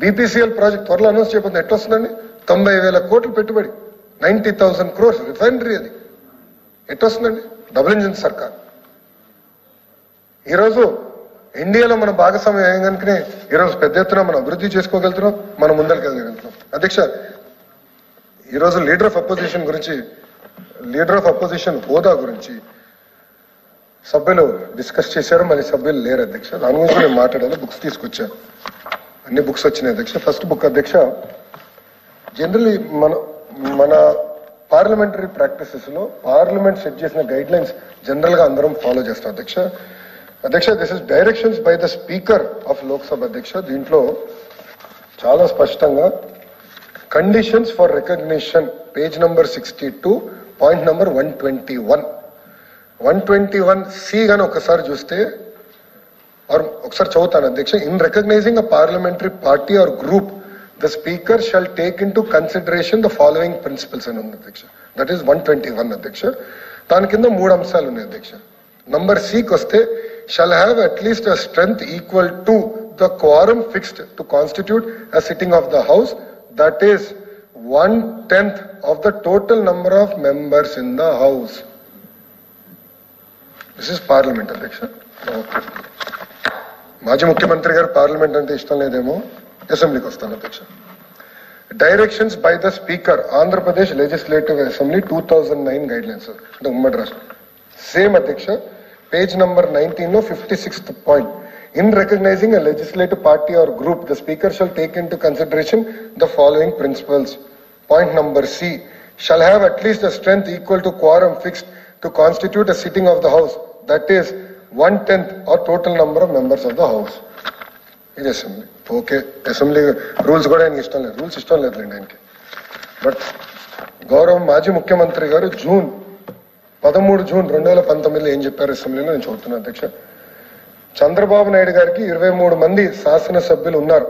బీపీసీఎల్ ప్రాజెక్ట్ త్వరలో అనౌన్స్ చేయబోతుంది, ఎట్లా వస్తుందండి? 90,000 కోట్లు పెట్టుబడి, 90,000 crores రిఫైనరీ, అది ఎట్లా వస్తుందండి? డబుల్ ఇంజిన్ సర్కార్. ఈరోజు ఇండియాలో మన భాగస్వామ్యం కనుకనే ఈరోజు పెద్ద ఎత్తున మనం అభివృద్ధి చేసుకోగలుగుతున్నాం, మనం ముందరికి వెళ్ళగలుగుతున్నాం అధ్యక్ష. ఈరోజు లీడర్ ఆఫ్ అపోజిషన్ హోదా గురించి సభ్యులు డిస్కస్ చేశారు, మరి సభ్యులు లేరు అధ్యక్ష. దాని గురించి నేను మాట్లాడాలి. బుక్స్ తీసుకొచ్చాను, అన్ని బుక్స్ వచ్చినాయి అధ్యక్ష. ఫస్ట్ బుక్ అధ్యక్ష, జనరల్లీ మన పార్లమెంటరీ ప్రాక్టీసెస్ లో పార్లమెంట్ సెట్ చేసిన గైడ్ లైన్స్ జనరల్ గా అందరం ఫాలో చేస్తాం అధ్యక్ష. This is directions by the speaker of Lok Sabha అధ్యక్ష. దీంట్లో చాలా స్పష్టంగా conditions for recognition, page number 62, point number 121C గాని ఒకసారి చూస్తే, ఒకసారి చదువుతాను అధ్యక్ష. In recognising a parliamentary party or group, the speaker shawl take in to consideration the following principles అని ఉంది అధ్యక్ష. దట్ ఈస్ 121 అధ్యక్ష. దాని కింద 3 అంశాలు ఉన్నాయి అధ్యక్ష. నంబర్ సికి వస్తే, shall have at least a strength equal to the క్వారం fixed to constitute a sitting of the house, that is 1/10 of the total number of members in the house. This is parliament అధ్యక్ష. మాజీ ముఖ్యమంత్రి గారు parliament అంటే ఇష్టం లేదేమో, అసెంబ్లీకి వస్తాను అధ్యక్ష. Directions by the speaker Andhra Pradesh legislative assembly 2009 guidelines అంటే ఉమ్మడి రాష్ట్రం సేమ్ అధ్యక్ష పేజ్ నంబర్ 19 లో 56th point. In recognizing a legislative party or group, the speaker shall take into consideration the following principles. Point number C, shall have at least a strength equal to quorum fixed to constitute a sitting of the house, that is 1/10 or total number of members of the house. ఇది assembly. Okay, assembly rules కూడా ఆయనకి ఇష్టం లేదు, rules ఇష్టం లేదులేండి ఆయనకి. But గౌరవ మాజీ ముఖ్యమంత్రి గారు 13 జూన్ 2019 ఏం చెప్పారు అసెంబ్లీలో నేను చదువుతున్నాను అధ్యక్ష. చంద్రబాబు నాయుడు గారికి 23 మంది శాసనసభ్యులు ఉన్నారు.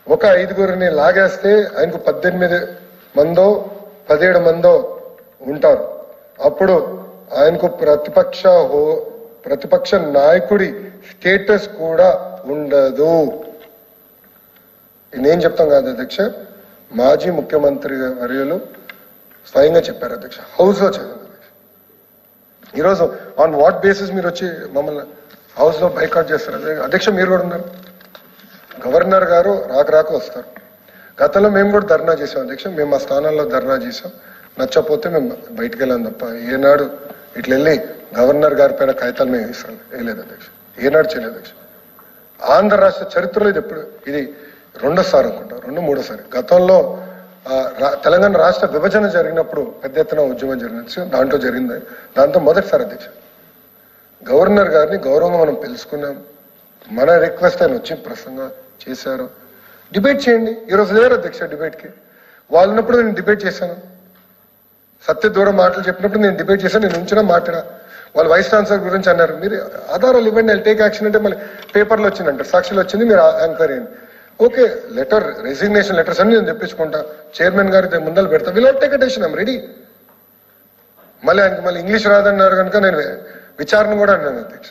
ఒక 5గురిని లాగేస్తే ఆయనకు 18 మందో 17 మందో ఉంటారు. అప్పుడు ఆయనకు ప్రతిపక్ష నాయకుడి స్టేటస్ కూడా ఉండదు. నేనేం చెప్తాం కాదు అధ్యక్ష, మాజీ ముఖ్యమంత్రి వర్యులు స్వయంగా చెప్పారు అధ్యక్ష, హౌస్ లో చదివారు. ఈరోజు ఆన్ వాట్ బేసిస్ మీరు వచ్చి మమ్మల్ని హౌస్ లో బైకాట్ చేస్తారు అధ్యక్ష? మీరు కూడా ఉన్నారు, గవర్నర్ గారు రాక వస్తారు. గతంలో మేము కూడా ధర్నా చేసాం అధ్యక్ష, మేము మా స్థానాల్లో ధర్నా చేసాం. నచ్చపోతే మేము బయటకు వెళ్ళాం తప్ప ఏనాడు ఇట్లా వెళ్ళి గవర్నర్ గారి పైన కాగితాలు మేము వేయలేదు అధ్యక్ష, ఏనాడు చేయలేదు అధ్యక్ష. ఆంధ్ర రాష్ట్ర చరిత్రలో ఇది రెండోసారి అనుకుంటా, 2-3సారి. గతంలో తెలంగాణ రాష్ట్ర విభజన జరిగినప్పుడు పెద్ద ఎత్తున ఉద్యమం జరిగింది, దాంట్లో జరిగింది. దాంతో మొదటిసారి అధ్యక్ష గవర్నర్ గారిని గౌరవంగా మనం పిలుచుకున్నాం. మన రిక్వెస్ట్ ఆయన వచ్చి ప్రసంగం చేశారు. డిబేట్ చేయండి. ఈరోజు లేరు అధ్యక్ష డిబేట్కి. వాళ్ళు ఉన్నప్పుడు నేను డిబేట్ చేశాను, సత్య దూరం మాటలు చెప్పినప్పుడు నేను డిబేట్ చేశాను, నేను ఉంచినా మాట్లాడా. వాళ్ళు వైస్ ఛాన్సలర్ గురించి అన్నారు, మీరు ఆధారాలు ఇవ్వండి, ఐ టేక్ యాక్షన్ అంటే మళ్ళీ పేపర్లో వచ్చిందంటే సాక్షిలో వచ్చింది, మీరు ఎంక్వైరీ అయ్యింది. ఓకే, లెటర్ రెసిగ్నేషన్ లెటర్స్ అన్ని నేను తెప్పించుకుంటా, చైర్మన్ గారి ముందర పెడతా, will take attention, I'm ready. మళ్ళీ ఇంగ్లీష్ రాదన్నారు కనుక నేను విచారణ కూడా అన్నాను అధ్యక్ష.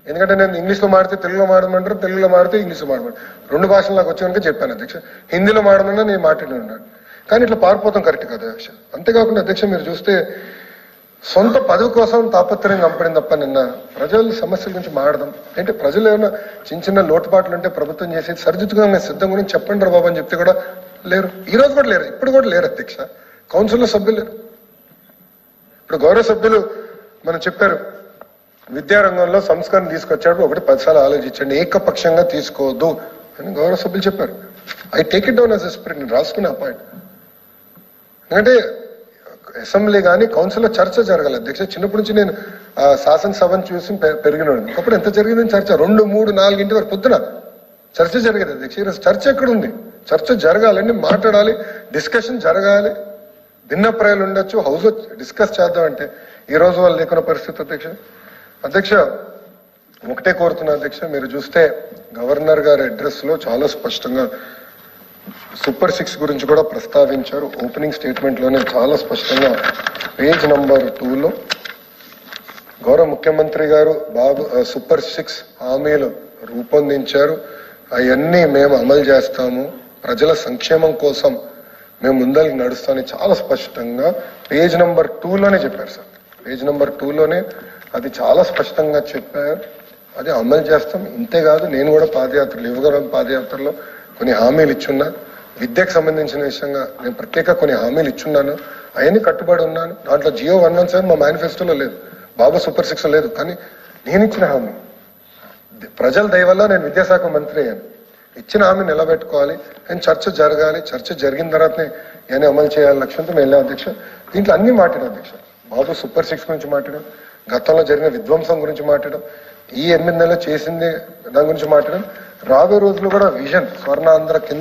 ఎందుకంటే నేను ఇంగ్లీష్లో మాడితే తెలుగులో మాడమంటారు, తెలుగులో మాడితే ఇంగ్లీష్లో మాడమంటారు, 2 భాషలు నాకు వచ్చి కనుక చెప్పాను అధ్యక్ష. హిందీలో మాడమన్నా నేను మాట్లాడి ఉన్నాను, కానీ ఇట్లా పారిపోతాం కరెక్ట్ కదా అధ్యక్ష. అంతేకాకుండా అధ్యక్ష మీరు చూస్తే సొంత పదవి కోసం తాపత్రయం కంపడింది తప్ప నిన్న ప్రజల సమస్యల గురించి మాడదాం అంటే, ప్రజలు ఏమైనా చిన్న లోటుపాట్లు ఉంటే ప్రభుత్వం చేసేది సరిదిద్దుగా సిద్ధం గురించి చెప్పండి రా బాబు అని చెప్తే కూడా లేరు. ఈ రోజు కూడా లేరు, ఇప్పుడు కూడా లేరు అధ్యక్ష. కౌన్సిల్లో సభ్యులు లేరు. ఇప్పుడు గౌరవ సభ్యులు మనం చెప్పారు, విద్యారంగంలో సంస్కరణ తీసుకొచ్చాడు, 10 సార్లు ఆలోచించండి, ఏకపక్షంగా తీసుకోవద్దు అని గౌరవ సభ్యులు చెప్పారు. I take it down as a spirit, నేను రాసుకునే ఆ పాయింట్. ఎందుకంటే అసెంబ్లీ కానీ కౌన్సిల్లో చర్చ జరగాలి అధ్యక్ష. చిన్నప్పటి నుంచి నేను శాసనసభను చూసి పెరిగినాడు. ఒకప్పుడు ఎంత జరిగిందని చర్చ 2, 3, 4 వరకు పొద్దున చర్చ జరిగేది అధ్యక్ష. ఈరోజు చర్చ ఎక్కడుంది? చర్చ జరగాలండి, మాట్లాడాలి, డిస్కషన్ జరగాలి, భిన్నప్రాయాలు ఉండొచ్చు, హౌస్ లో డిస్కస్ చేద్దామంటే ఈ రోజు వాళ్ళు లేకున్న పరిస్థితి అధ్యక్ష. అధ్యక్ష ఒకటే కోరుతున్నా అధ్యక్ష, మీరు చూస్తే గవర్నర్ గారి అడ్రస్ లో చాలా స్పష్టంగా సూపర్ 6 గురించి కూడా ప్రస్తావించారు. ఓపెనింగ్ స్టేట్మెంట్ లోనే చాలా స్పష్టంగా పేజ్ నంబర్ 2లో గౌరవ ముఖ్యమంత్రి గారు సూపర్ 6 హామీలు రూపొందించారు, అవన్నీ మేము అమలు చేస్తాము, ప్రజల సంక్షేమం కోసం మేము ముందరికి నడుస్తామని చాలా స్పష్టంగా పేజ్ నంబర్ 2లోనే చెప్పారు సార్. పేజ్ నంబర్ 2లోనే అది చాలా స్పష్టంగా చెప్పారు, అది అమలు చేస్తాం. ఇంతేకాదు, నేను కూడా యువగరం పాదయాత్రలో కొన్ని హామీలు ఇచ్చున్నా, విద్యకు సంబంధించిన విషయంగా నేను ప్రత్యేక కొన్ని హామీలు ఇచ్చున్నాను, అవన్నీ కట్టుబడి ఉన్నాను. దాంట్లో జియో 117 మా మేనిఫెస్టోలో లేదు, బాబు సూపర్ 6 లేదు, కానీ నేను ఇచ్చిన హామీ ప్రజల దయ వల్ల నేను విద్యాశాఖ మంత్రి అయ్యాను. ఇచ్చిన హామీ నిలబెట్టుకోవాలి, కానీ చర్చ జరగాలి, చర్చ జరిగిన తర్వాతనే ఇవన్నీ అమలు చేయాలి లక్ష్యంతో మేము వెళ్ళాం అధ్యక్ష. దీంట్లో అన్ని మాట్లాడాం అధ్యక్ష, బాబు సూపర్ 6 గురించి మాట్లాడాం, గతంలో జరిగిన విధ్వంసం గురించి మాట్లాడాం, ఈ 8 నెలలు చేసింది దాని గురించి మాట్లాడాం. రాబోయే రోజులు కూడా విజన్ స్వర్ణాంధ్ర కింద